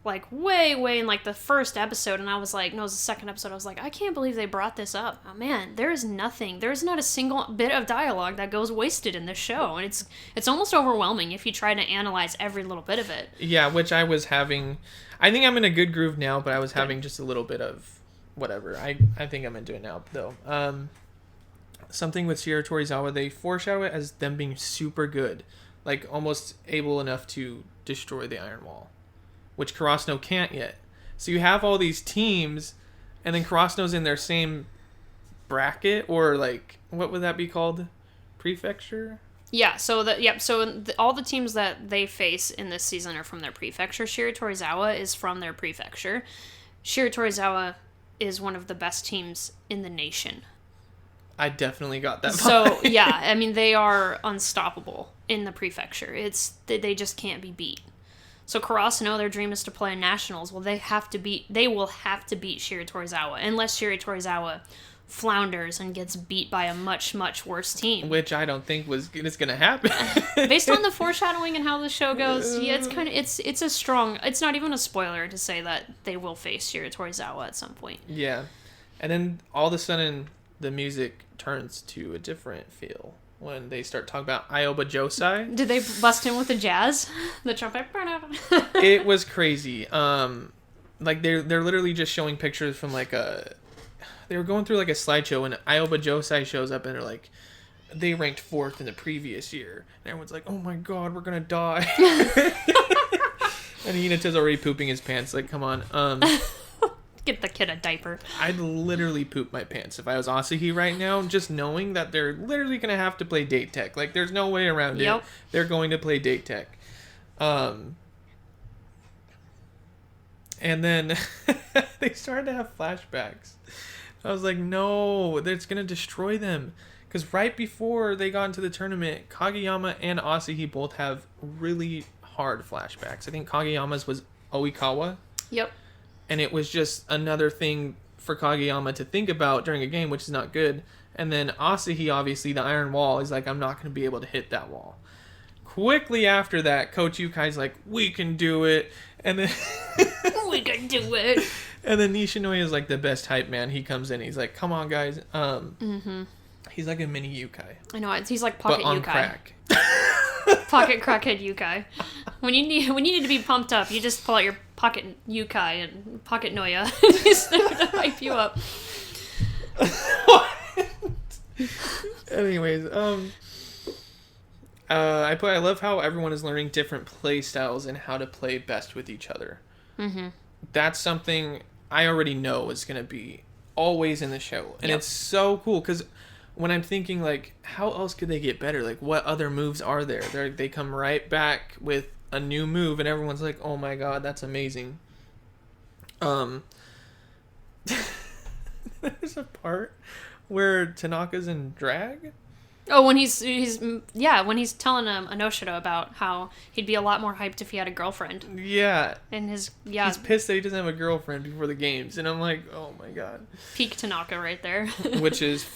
like way in like the first episode, and I was like, no, it was the second episode. I was like, I can't believe they brought this up. Oh man, there is nothing. There's not a single bit of dialogue that goes wasted in this show, and it's almost overwhelming if you try to analyze every little bit of it. Yeah, which I was having. I think I'm in a good groove now, but I was having just a little bit of whatever. I think I'm into it now, though. Something with Shiratorizawa, they foreshadow it as them being super good, like almost able enough to destroy the Iron Wall, which Karasuno can't yet. So you have all these teams, and then Karasuno's in their same bracket, or like, what would that be called? Prefecture? Yeah, so all the teams that they face in this season are from their prefecture. Shiratorizawa is from their prefecture. Shiratorizawa is one of the best teams in the nation. I definitely got that vibe. So, yeah, I mean, they are unstoppable in the prefecture. They just can't be beat. So Karasuno, their dream is to play in nationals. Well, they will have to beat Shiratorizawa, unless Shiratorizawa flounders and gets beat by a much, much worse team. Which I don't think is going to happen. Based on the foreshadowing and how the show goes, yeah, it's a strong... It's not even a spoiler to say that they will face Shiratorizawa at some point. Yeah. And then all of a sudden, the music turns to a different feel when they start talking about Ioba Josai. Did they bust him with the jazz? The trumpet? It was crazy. Like they're literally just showing pictures from like they were going through like a slideshow, and Ioba Josai shows up, and they're like, they ranked 4th in the previous year, and everyone's like, oh my god, we're gonna die. And Hinata's already pooping his pants. Like, come on. Get the kid a diaper. I'd literally poop my pants if I was Asahi right now, just knowing that they're literally going to have to play date tech. Like, there's no way around it. They're going to play date tech. And then they started to have flashbacks. I was like, no, that's going to destroy them. Because right before they got into the tournament, Kageyama and Asahi both have really hard flashbacks. I think Kageyama's was Oikawa. Yep. And it was just another thing for Kageyama to think about during a game, which is not good. And then Asahi, obviously, the Iron Wall, is like, I'm not going to be able to hit that wall. Quickly after that, Coach Yukai's like, we can do it. And then... we can do it. And then Nishinoya is like the best hype man. He comes in, he's like, come on, guys. He's like a mini Yukai. I know, he's like Pocket but on Yukai. Crack. Pocket Crackhead Yukai. When you need to be pumped up, you just pull out your Pocket Yukai and Pocket Noya. Just to hype you up. Anyways, I love how everyone is learning different play styles and how to play best with each other. Mm-hmm. That's something I already know is going to be always in the show. And it's so cool because when I'm thinking, like, how else could they get better? Like, what other moves are there? They come right back with a new move, and everyone's like, oh my god, that's amazing. There's a part where Tanaka's in drag. Oh, when he's telling Inoshiro about how he'd be a lot more hyped if he had a girlfriend. Yeah. And he's pissed that he doesn't have a girlfriend before the games, and I'm like, oh my god. Peak Tanaka right there. Which is,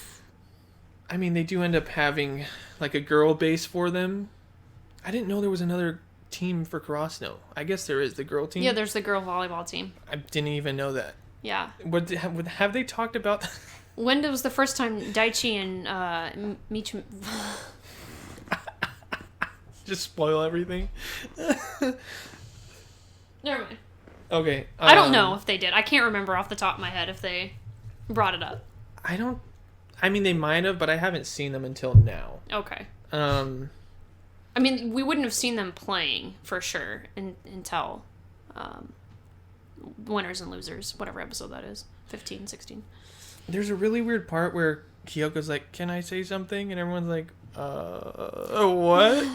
I mean, they do end up having like a girl base for them. I didn't know there was another team for Karasuno. I guess there is, the girl team. Yeah, there's the girl volleyball team. I didn't even know that. Yeah. Have they talked about that? When was the first time Daichi and Michi... Just spoil everything. Never mind. Okay. I don't know if they did. I can't remember off the top of my head if they brought it up. I mean, they might have, but I haven't seen them until now. Okay. I mean, we wouldn't have seen them playing, for sure, until Winners and Losers, whatever episode that is. 15, 16. There's a really weird part where Kyoko's like, can I say something? And everyone's like, what?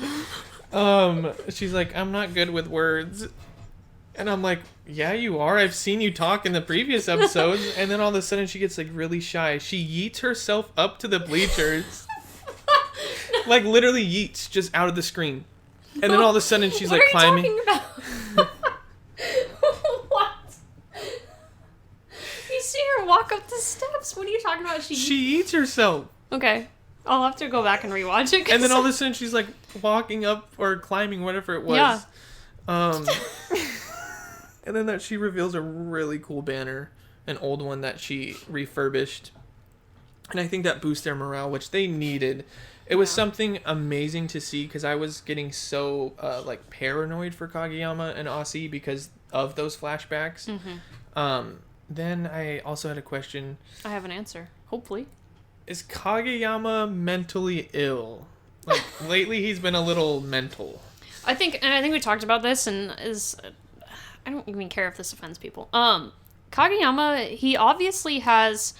She's like, I'm not good with words. And I'm like, yeah, you are. I've seen you talk in the previous episodes. And then all of a sudden she gets like really shy. She yeets herself up to the bleachers. Like literally yeets just out of the screen. And then all of a sudden she's like climbing. What are you talking about? What? You see her walk up the steps. What are you talking about? She eats herself. Okay. I'll have to go back and rewatch it. And then all of a sudden she's like walking up or climbing, whatever it was. Yeah. And then that she reveals a really cool banner, an old one that she refurbished. And I think that boosts their morale, which they needed. It was something amazing to see because I was getting so like paranoid for Kageyama and Aussie because of those flashbacks. Mm-hmm. Then I also had a question. I have an answer, hopefully. Is Kageyama mentally ill? Like lately he's been a little mental. I think we talked about this, and I don't even care if this offends people. Kageyama, he obviously has,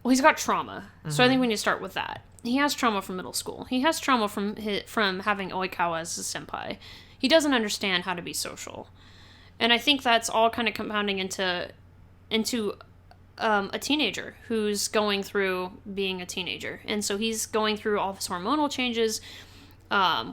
well, he's got trauma. Mm-hmm. So I think we need to start with that. He has trauma from middle school. He has trauma from having Oikawa as his senpai. He doesn't understand how to be social. And I think that's all kind of compounding into a teenager who's going through being a teenager. And so he's going through all this hormonal changes,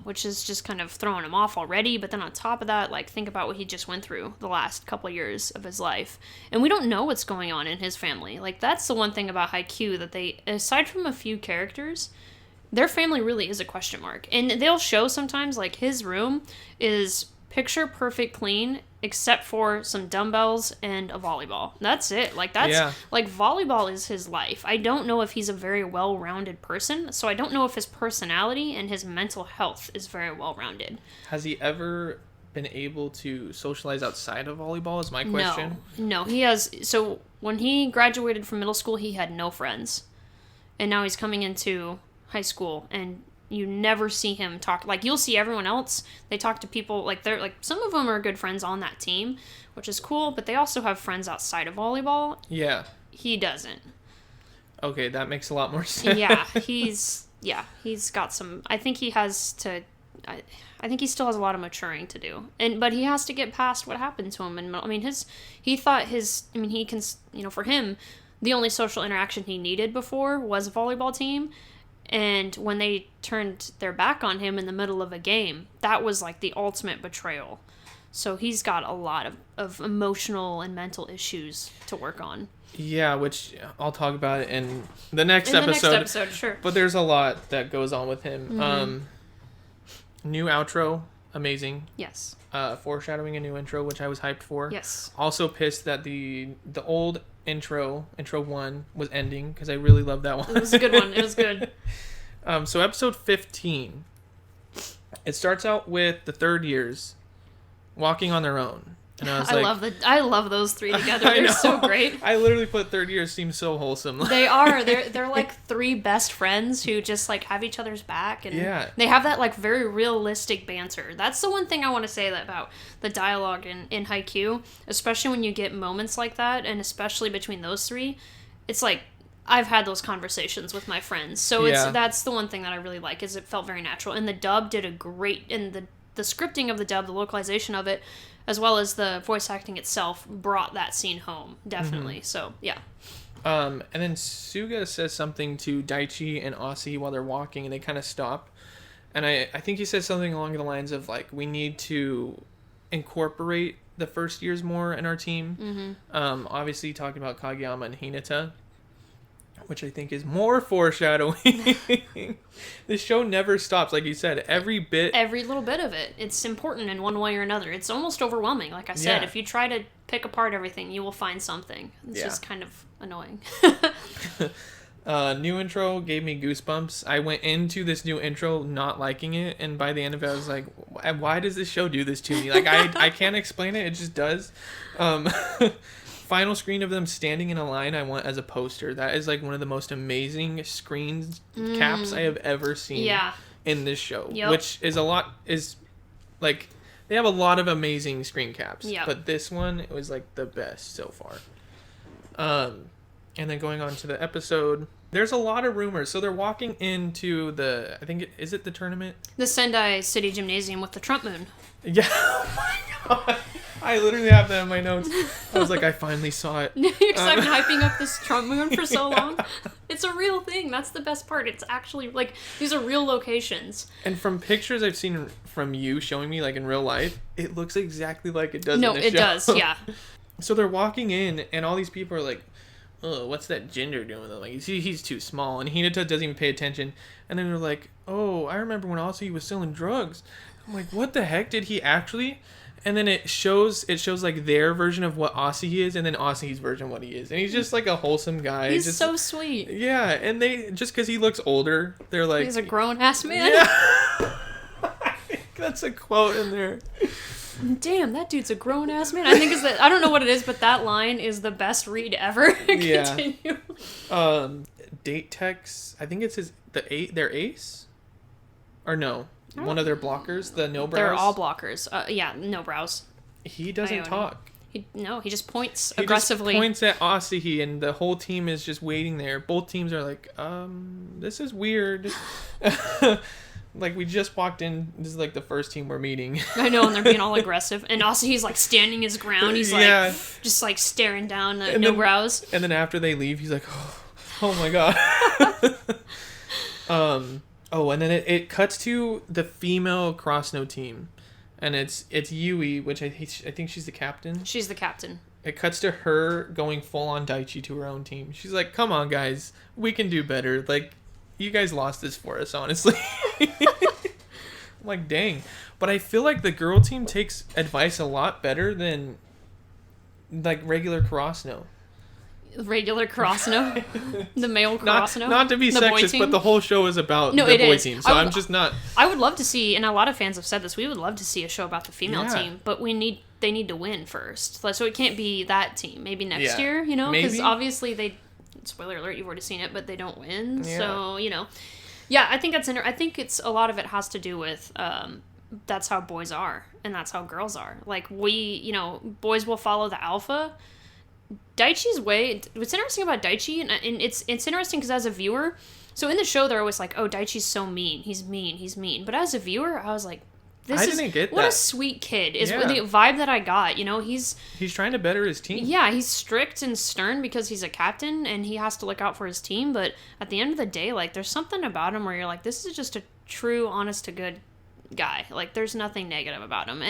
which is just kind of throwing him off already. But then on top of that, like, think about what he just went through the last couple of years of his life. And we don't know what's going on in his family. Like, that's the one thing about Haikyuu, that they, aside from a few characters, their family really is a question mark. And they'll show sometimes, like, his room is picture perfect clean, except for some dumbbells and a volleyball. That's it. Like, that's like, volleyball is his life. I don't know if he's a very well-rounded person, so I don't know if his personality and his mental health is very well-rounded. Has he ever been able to socialize outside of volleyball is my question. No, he has. So when he graduated from middle school, he had no friends. And now he's coming into high school, and you never see him talk. Like, you'll see everyone else. They talk to people, like, they're, like, some of them are good friends on that team, which is cool, but they also have friends outside of volleyball. Yeah. He doesn't. Okay, that makes a lot more sense. He's got some, I think he has to, I think he still has a lot of maturing to do. But he has to get past what happened to him. And, I mean, he can, for him, the only social interaction he needed before was a volleyball team. And when they turned their back on him in the middle of a game, that was like the ultimate betrayal. So he's got a lot of emotional and mental issues to work on. Yeah, which I'll talk about in the next episode. Sure. But there's a lot that goes on with him. Mm-hmm. New outro, amazing. Yes. Foreshadowing a new intro, which I was hyped for. Yes. Also pissed that the old intro 1, was ending, because I really loved that one. It was a good one. It was good. So episode 15, it starts out with the third years walking on their own. And I was I love those three together. They're so great. I literally put third years seems so wholesome. They are. They're like three best friends who just like have each other's back, and they have that like very realistic banter. That's the one thing I want to say about the dialogue in Haikyuu, especially when you get moments like that, and especially between those three. It's like I've had those conversations with my friends. So that's the one thing that I really like, is it felt very natural, and the dub did a great, and the scripting of the dub, the localization of it, as well as the voice acting itself, brought that scene home, definitely. Mm-hmm. So, yeah. And then Suga says something to Daichi and Aussie while they're walking, and they kind of stop. And I think he says something along the lines of, like, we need to incorporate the first years more in our team. Mm-hmm. Obviously, talking about Kageyama and Hinata, which I think is more foreshadowing. The show never stops, like you said. Every little bit of it, it's important in one way or another. It's almost overwhelming, like I said. If you try to pick apart everything, you will find something. It's just kind of annoying. New intro gave me goosebumps. I went into this new intro not liking it, and by the end of it I was like, why does this show do this to me? Like, I can't explain it just does. Final screen of them standing in a line I want as a poster. That is like one of the most amazing caps I have ever seen in this show. Which is like, they have a lot of amazing screen caps. But this one, it was like the best so far. And then going on to the episode, there's a lot of rumors. So they're walking into is it the tournament? The Sendai City Gymnasium with the Trump Moon. Yeah. Oh my god. I literally have that in my notes. I was like, I finally saw it. Because I've been hyping up this Trump Moon for so long. It's a real thing. That's the best part. It's actually, like, these are real locations. And from pictures I've seen from you showing me, like, in real life, it looks exactly like it does in the show. No, it does, yeah. So they're walking in, and all these people are like, oh, what's that gender doing with him? Like, he's too small. And Hinata doesn't even pay attention. And then they're like, oh, I remember when Aussie was selling drugs. I'm like, what the heck? Did he actually? And then it shows like their version of what Aussie is, and then Aussie's version of what he is. And he's just like a wholesome guy. He's so sweet. Yeah, and they, just because he looks older, they're like... He's a grown-ass man. Yeah. I think that's a quote in there. Damn, that dude's a grown-ass man. I think I don't know what it is, but that line is the best read ever. Continue. Date text, I think it's their ace? Or no? One of their blockers, the no brows. They're all blockers. No brows. He doesn't talk. He just points aggressively. He just points at Asahi, and the whole team is just waiting there. Both teams are like, this is weird. Like, we just walked in. This is like the first team we're meeting. I know, and they're being all aggressive. And Asahi's like standing his ground. He's like, just like staring down at no brows. And then after they leave, he's like, oh my god. And then it cuts to the female Crossno team, and it's Yui, which I think she's the captain. She's the captain. It cuts to her going full on Daichi to her own team. She's like, "Come on, guys, we can do better. Like, you guys lost this for us, honestly." I'm like, dang. But I feel like the girl team takes advice a lot better than like regular Karasuno. Regular Karasuno, the male Karasuno. Not to be the boy sexist, team? but the whole show is about No, the it boy is. team. So I'm just not. I would love to see, and a lot of fans have said this. We would love to see a show about the female Yeah. team, but they need to win first. So it can't be that team. Maybe next Yeah. year, because Maybe. obviously they. Spoiler alert! You've already seen it, but they don't win. Yeah. So yeah. I think I think it's a lot of it has to do with. That's how boys are, and that's how girls are. Like boys will follow the alpha. Daichi's way. What's interesting about Daichi, and it's interesting because as a viewer, so in the show they're always like, "Oh, Daichi's so mean. He's mean. He's mean." But as a viewer, I was like, "This is didn't get what that. a sweet kid." Is Yeah. the vibe that I got. He's He's trying to better his team. yeah, he's strict and stern because he's a captain and he has to look out for his team. But at the end of the day, like there's something about him where you're like, "This is just a true, honest to good guy." Like there's nothing negative about him.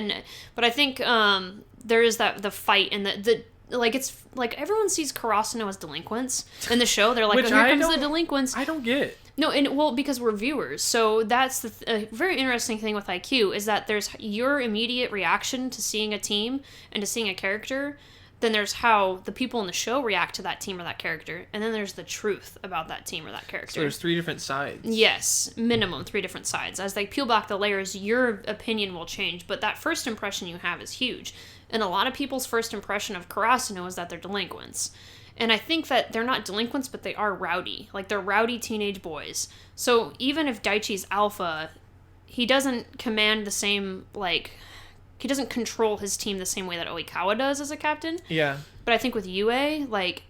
But I think there is the fight and the like it's like everyone sees Karasuno as delinquents in the show. They're like, Which "Oh, here I comes the don't- delinquents." I don't get. No, and well, because we're viewers. So that's the very interesting thing with IQ is that there's your immediate reaction to seeing a team and to seeing a character. Then there's how the people in the show react to that team or that character. And then there's the truth about that team or that character. So there's 3 different sides. Yes, minimum 3 different sides. As they peel back the layers, your opinion will change, but that first impression you have is huge. And a lot of people's first impression of Karasuno is that they're delinquents. And I think that they're not delinquents, but they are rowdy. Like, they're rowdy teenage boys. So even if Daichi's alpha, he doesn't command the same, like... He doesn't control his team the same way that Oikawa does as a captain. Yeah. But I think with Yue, like,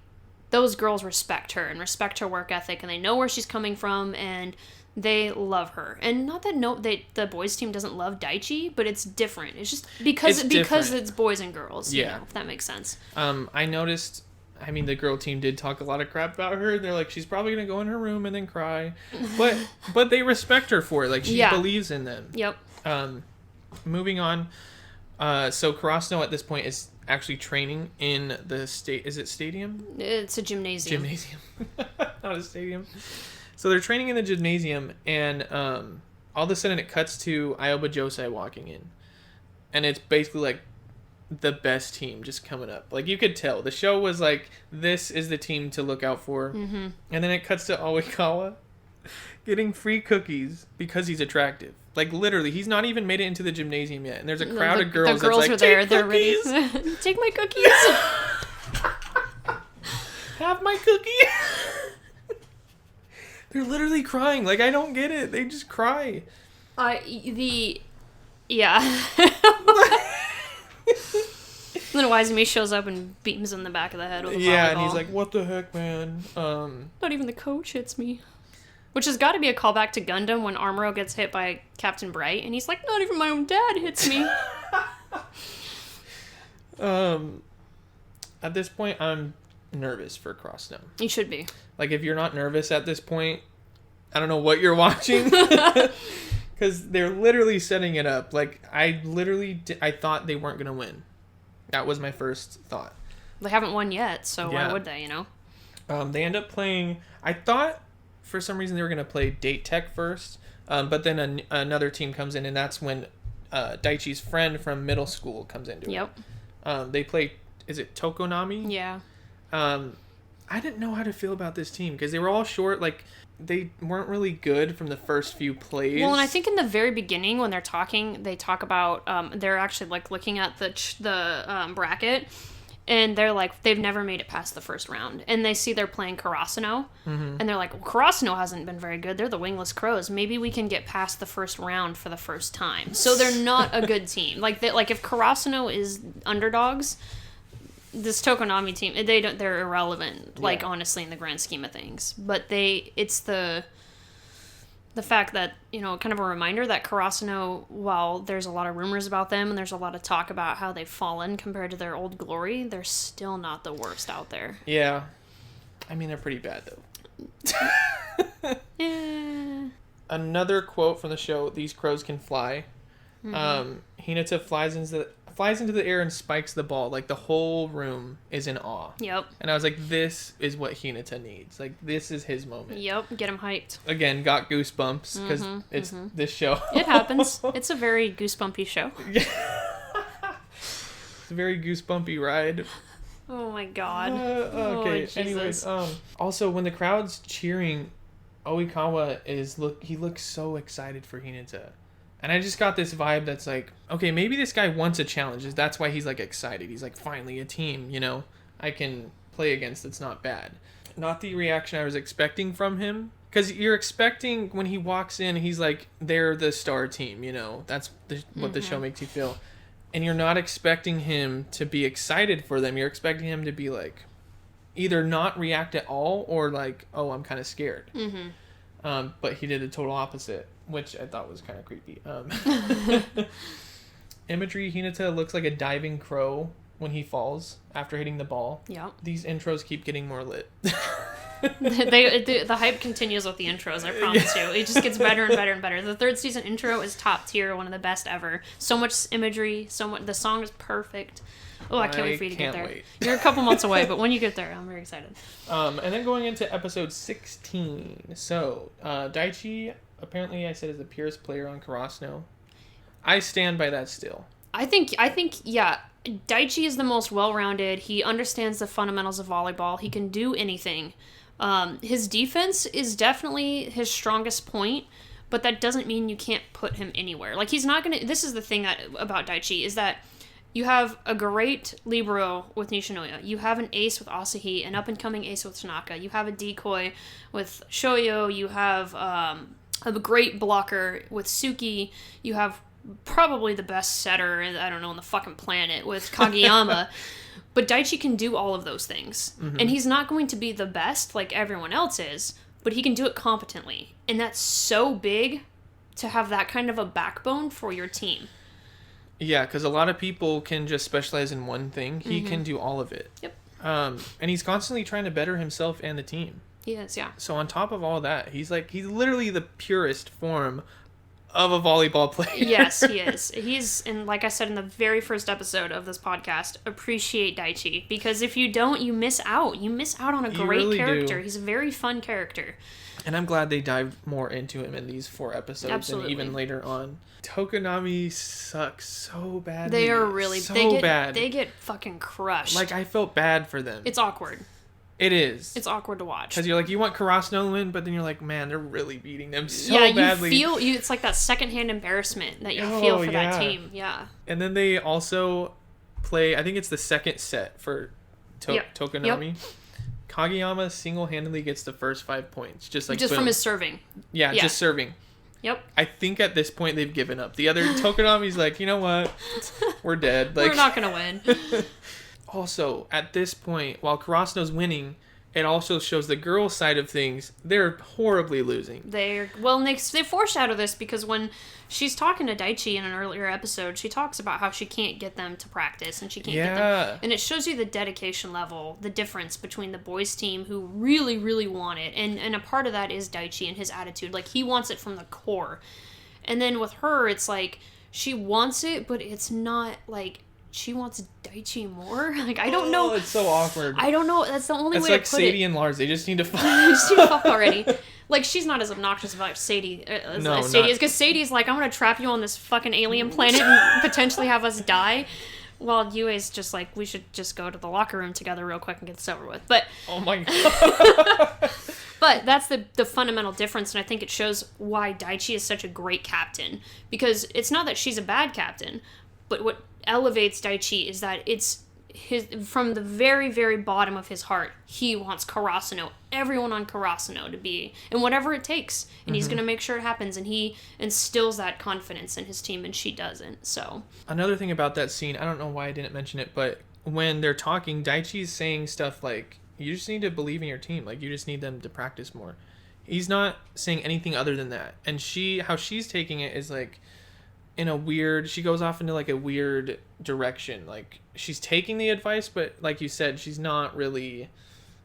those girls respect her and respect her work ethic, and they know where she's coming from, and they love her. And not that the boys team doesn't love Daichi, but it's different. It's just because it's boys and girls. Yeah. If that makes sense. I noticed. I mean, the girl team did talk a lot of crap about her. They're like, she's probably gonna go in her room and then cry, but they respect her for it. Like she believes in them. Yep. Moving on. So Karasuno at this point is actually training in the state. Is it stadium? It's a gymnasium. Gymnasium, not a stadium. So they're training in the gymnasium, and all of a sudden it cuts to Aoba Josei walking in, and it's basically like the best team just coming up. Like you could tell the show was like, this is the team to look out for. Mm-hmm. And then it cuts to Oikawa getting free cookies because he's attractive. Like literally, he's not even made it into the gymnasium yet, and there's a crowd of girls. The girls that's like, are there. Take They're cookies! ready. Take my cookies. Have my cookie. They're literally crying. Like I don't get it. They just cry. Yeah. Then Wizemy shows up and beams him in the back of the head with a volleyball. Yeah, and he's like, "What the heck, man?" Not even the coach hits me. Which has got to be a callback to Gundam when Armoro gets hit by Captain Bright, and he's like, "Not even my own dad hits me." At this point, I'm nervous for Karasuno. You should be. Like, if you're not nervous at this point, I don't know what you're watching. Because they're literally setting it up. Like, I thought they weren't going to win. That was my first thought. They haven't won yet, so why would they, They end up playing... I thought, for some reason, they were going to play Date Tech first. But then another team comes in, and that's when Daichi's friend from middle school comes into it. Yep. They play... Is it Tokonami? Yeah. I didn't know how to feel about this team because they were all short. Like, they weren't really good from the first few plays. Well, and I think in the very beginning when they're talking, they talk about they're actually like looking at the bracket, and they're like they've never made it past the first round, and they see they're playing Karasuno, and they're like, well, Karasuno hasn't been very good. They're the wingless crows. Maybe we can get past the first round for the first time. So they're not a good team. Like if Karasuno is underdogs. This Tokonami team, they're irrelevant, like, honestly, in the grand scheme of things. But it's the fact that, kind of a reminder that Karasuno, while there's a lot of rumors about them and there's a lot of talk about how they've fallen compared to their old glory, they're still not the worst out there. Yeah. I mean, they're pretty bad, though. Yeah. Another quote from the show, "These crows can fly." Hinata flies into the air and spikes the ball. Like, the whole room is in awe. Yep. And I was like, this is what Hinata needs. Like, this is his moment. Yep. Get him hyped. Again, got goosebumps because it's this show. It happens. It's a very goosebumpy show. It's a very goosebumpy ride. Oh my god. Okay. Oh, anyways, also when the crowd's cheering, Oikawa he looks so excited for Hinata. And I just got this vibe that's like, okay, maybe this guy wants a challenge. That's why he's like excited. He's like, finally a team, I can play against that's not bad. Not the reaction I was expecting from him. Because you're expecting when he walks in, he's like, they're the star team, That's what the show makes you feel. And you're not expecting him to be excited for them. You're expecting him to be like, either not react at all or like, oh, I'm kind of scared. But he did the total opposite, which I thought was kind of creepy. Imagery, Hinata looks like a diving crow when he falls after hitting the ball. Yeah. These intros keep getting more lit. The hype continues with the intros, I promise you. It just gets better and better and better. The third season intro is top tier, one of the best ever. So much imagery, the song is perfect. Oh, I can't wait for you to get there. Wait. You're a couple months away, but when you get there, I'm very excited. And then going into episode 16. So, Daichi, apparently I said, is the purest player on Karasuno. I stand by that still. I think, yeah, Daichi is the most well-rounded. He understands the fundamentals of volleyball. He can do anything. His defense is definitely his strongest point, but that doesn't mean you can't put him anywhere. Like, he's not gonna... This is the thing about Daichi, is that you have a great libero with Nishinoya. You have an ace with Asahi, an up-and-coming ace with Tanaka. You have a decoy with Shoyo. You have a great blocker with Suki. You have probably the best setter, I don't know, on the fucking planet with Kageyama. But Daichi can do all of those things. And he's not going to be the best like everyone else is, but he can do it competently. And that's so big to have that kind of a backbone for your team. Yeah, because a lot of people can just specialize in one thing. He can do all of it. Yep. And he's constantly trying to better himself and the team. He is, yeah. So on top of all that, he's literally the purest form of a volleyball player. Yes, he is. And like I said in the very first episode of this podcast, appreciate Daichi. Because if you don't, you miss out. You miss out on a great really character. do. He's a very fun character. And I'm glad they dived more into him in these 4 episodes. Absolutely. And even later on. Tokonami sucks so badly. They are really... bad. They get fucking crushed. Like, I felt bad for them. It's awkward. It is. It's awkward to watch. Because you're like, you want Karasuno to win, but then you're like, man, they're really beating them so badly. Yeah, it's like that secondhand embarrassment that you feel for that team. Yeah. And then they also play, I think it's the second set for Tokonami. Yep. Kageyama single-handedly gets the first 5 points. Just boom. From his serving. Yeah, just serving. Yep. I think at this point they've given up. The other Tokonami's like, you know what? We're dead. Like, we're not going to win. Also, at this point, while Karasuno's winning, it also shows the girls' side of things. They're horribly losing. They foreshadow this because when she's talking to Daichi in an earlier episode, she talks about how she can't get them to practice and she can't get them. And it shows you the dedication level, the difference between the boys' team who really, really want it. And a part of that is Daichi and his attitude. Like, he wants it from the core. And then with her, it's like, she wants it, but it's not like... She wants Daichi more? Like, I don't know. It's so awkward. I don't know. That's the only way to put it. It's like Sadie and Lars. They just need to fuck. They just need to fuck already. Like, she's not as obnoxious about Sadie as Sadie is. Because Sadie's like, I'm going to trap you on this fucking alien planet and potentially have us die. While Yue's just like, we should just go to the locker room together real quick and get this over with. But... Oh my god. But that's the fundamental difference, and I think it shows why Daichi is such a great captain. Because it's not that she's a bad captain, but what elevates Daichi is that it's from the very, very bottom of his heart, he wants Karasuno, everyone on Karasuno to be, and whatever it takes, and he's going to make sure it happens, and he instills that confidence in his team, and she doesn't. So another thing about that scene, I don't know why I didn't mention it, but when they're talking, Daichi's saying stuff like, you just need to believe in your team, like, you just need them to practice more. He's not saying anything other than that, and how she's taking it is like, in a weird, she goes off into like a weird direction. Like, she's taking the advice, but like you said, she's not really,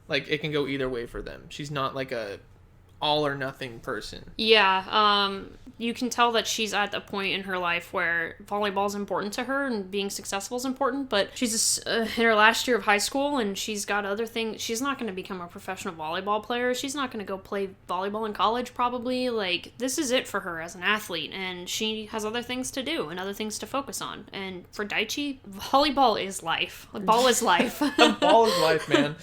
like, it can go either way for them. She's not like a all or nothing person. Yeah, you can tell that she's at the point in her life where volleyball is important to her and being successful is important, but she's in her last year of high school and she's got other things. She's not going to become a professional volleyball player. She's not going to go play volleyball in college, probably. Like, this is it for her as an athlete, and she has other things to do and other things to focus on. And for Daichi, volleyball is life. Ball is life. Ball is life, man.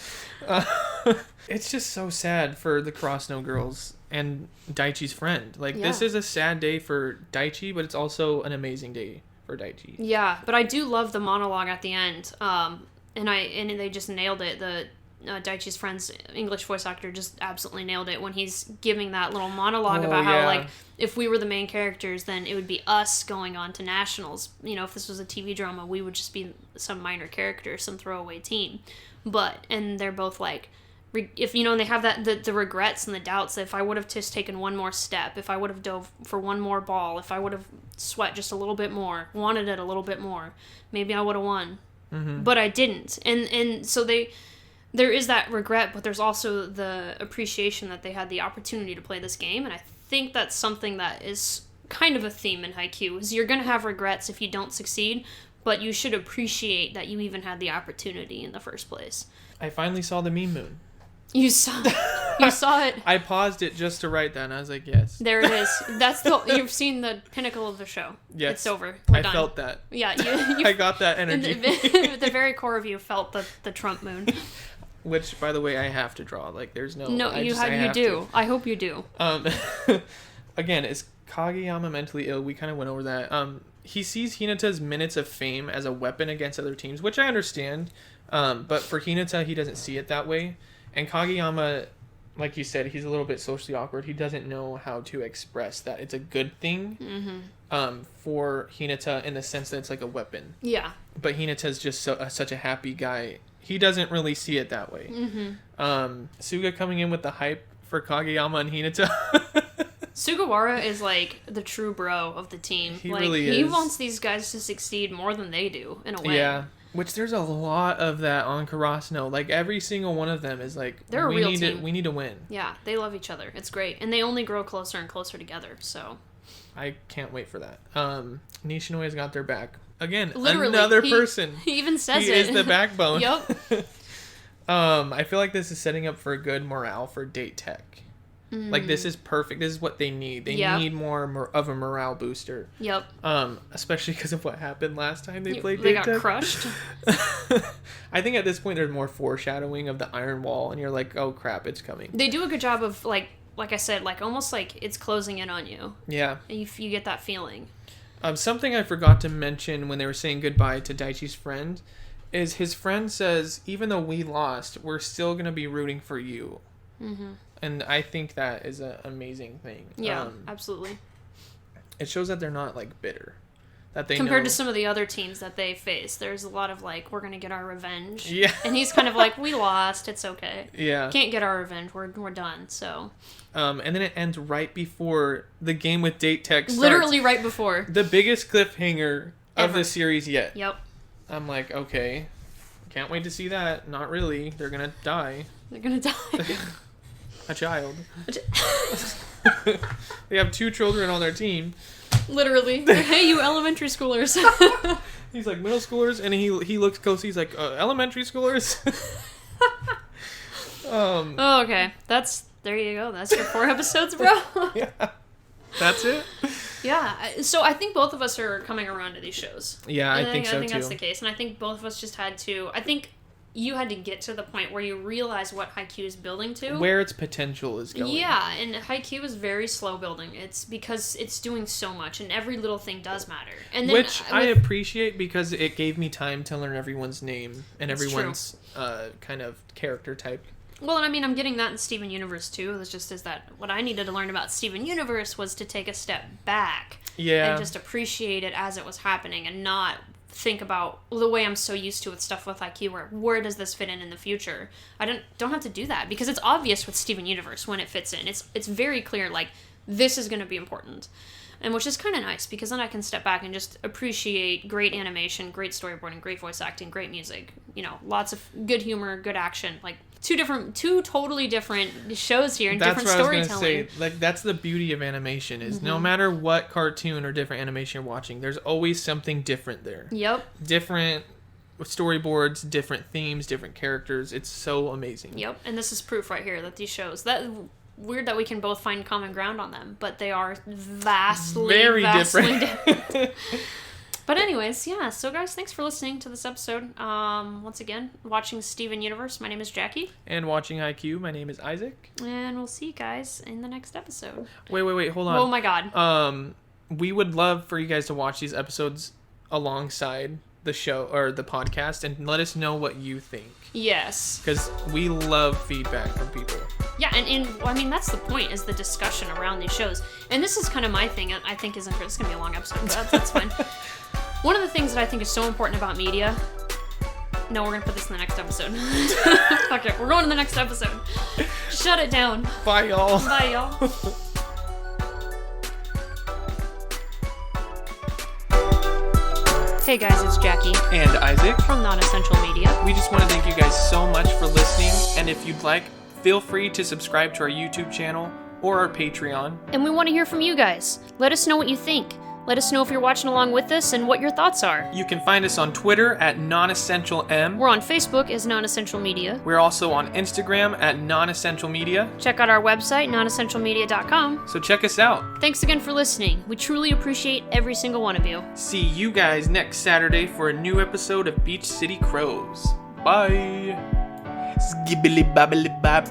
It's just so sad for the Krasno girls and Daichi's friend. Like, this is a sad day for Daichi, but it's also an amazing day for Daichi. Yeah, but I do love the monologue at the end. And they just nailed it. The Daichi's friend's English voice actor just absolutely nailed it when he's giving that little monologue about how, like, if we were the main characters, then it would be us going on to nationals. You know, if this was a TV drama, we would just be some minor character, some throwaway team. And they're both like, if, you know, and they have that, the regrets and the doubts that if I would have just taken one more step, if I would have dove for one more ball, if I would have sweat just a little bit more, wanted it a little bit more, maybe I would have won. Mm-hmm. But I didn't. And so there is that regret, but there's also the appreciation that they had the opportunity to play this game. And I think that's something that is kind of a theme in Haikyuu, is you're going to have regrets if you don't succeed, but you should appreciate that you even had the opportunity in the first place. I finally saw the meme moon. You saw it. I paused it just to write that, and I was like, yes. There it is. You've seen the pinnacle of the show. Yes. It's over. We're done. Felt that. Yeah. You I got that energy. The very core of you felt the Trump moon. Which, by the way, I have to draw. Like, there's no... No, you do. I hope you do. Again, is Kageyama mentally ill? We kind of went over that. He sees Hinata's minutes of fame as a weapon against other teams, which I understand. But for Hinata, he doesn't see it that way. And Kageyama, like you said, he's a little bit socially awkward. He doesn't know how to express that it's a good thing for Hinata in the sense that it's like a weapon. Yeah. But Hinata's just such a happy guy. He doesn't really see it that way. Mm-hmm. Suga coming in with the hype for Kageyama and Hinata. Sugawara is like the true bro of the team. He really is. He wants these guys to succeed more than they do, in a way. Yeah. Which there's a lot of that on Karasuno. Like, every single one of them is like, they're a real team. We need to win. Yeah, they love each other. It's great. And they only grow closer and closer together, so. I can't wait for that. Nishinoya's got their back. Again, literally, another person. He even says he it. He is the backbone. Yep. I feel like this is setting up for a good morale for Date Tech. Like, this is perfect. This is what they need. They need more of a morale booster. Yep. Especially because of what happened last time they played They Date got Tech. crushed. I think at this point there's more foreshadowing of the Iron Wall, and you're like, oh crap, it's coming. They do a good job of, like I said, like almost like it's closing in on you. Yeah. And you get that feeling. Something I forgot to mention when they were saying goodbye to Daichi's friend is his friend says, even though we lost, we're still going to be rooting for you. Mm-hmm. And I think that is an amazing thing. Yeah, absolutely. It shows that they're not, like, bitter. That they Compared know... to some of the other teams that they face, there's a lot of, like, we're going to get our revenge. Yeah. And he's kind of like, we lost, it's okay. Yeah. Can't get our revenge, we're done, so... And then it ends right before the game with Date Tech starts. Literally right before. The biggest cliffhanger of the series yet. Yep. I'm like, okay, can't wait to see that. Not really. They're going to die. They're going to die. A child. They have 2 children on their team. Literally. Hey, you elementary schoolers. He's like, middle schoolers, and he looks close. He's like, elementary schoolers. Oh, okay. There you go. That's your 4 episodes, bro. Yeah. That's it? Yeah. So I think both of us are coming around to these shows. Yeah, I think so, too. I think that's the case. And I think both of us just had to... I think you had to get to the point where you realize what Haikyuu is building to. Where its potential is going. Yeah, and Haikyuu is very slow building. It's because it's doing so much, and every little thing does matter. And then which I appreciate because it gave me time to learn everyone's name and everyone's kind of character type. Well, and I mean, I'm getting that in Steven Universe, too. It's just that what I needed to learn about Steven Universe was to take a step back. Yeah. And just appreciate it as it was happening and not think about the way I'm so used to with stuff with Haikyuu, where does this fit in the future? I don't have to do that because it's obvious with Steven Universe when it fits in. It's very clear, like, this is going to be important. And which is kind of nice because then I can step back and just appreciate great animation, great storyboarding, great voice acting, great music, you know, lots of good humor, good action. Like, two totally different shows here and That's different what I was storytelling. gonna say. Like, that's the beauty of animation is no matter what cartoon or different animation you're watching, there's always something different there. Yep. Different storyboards, different themes, different characters. It's so amazing. Yep. And this is proof right here that these shows that weird that we can both find common ground on them, but they are vastly different. But anyways, yeah. So guys, thanks for listening to this episode. Once again, watching Steven Universe. My name is Jackie. And watching IQ. My name is Isaac. And we'll see you guys in the next episode. Wait. Hold on. Oh my god. We would love for you guys to watch these episodes alongside the show or the podcast and let us know what you think. Yes. Because we love feedback from people. Yeah, and I mean, that's the point, is the discussion around these shows. And this is kind of my thing, I think it's going to be a long episode, but that's fine. One of the things that I think is so important about media... No, we're going to put this in the next episode. Fuck it, we're going to the next episode. Shut it down. Bye, y'all. Bye, y'all. Hey guys, it's Jackie. And Isaac. From Nonessential Media. We just want to thank you guys so much for listening. And if you'd like, feel free to subscribe to our YouTube channel or our Patreon. And we want to hear from you guys. Let us know what you think. Let us know if you're watching along with us and what your thoughts are. You can find us on Twitter at NonessentialM. We're on Facebook as Nonessential Media. We're also on Instagram at Nonessential Media. Check out our website, nonessentialmedia.com. So check us out. Thanks again for listening. We truly appreciate every single one of you. See you guys next Saturday for a new episode of Beach City Crows. Bye. Skibbly babbly bop.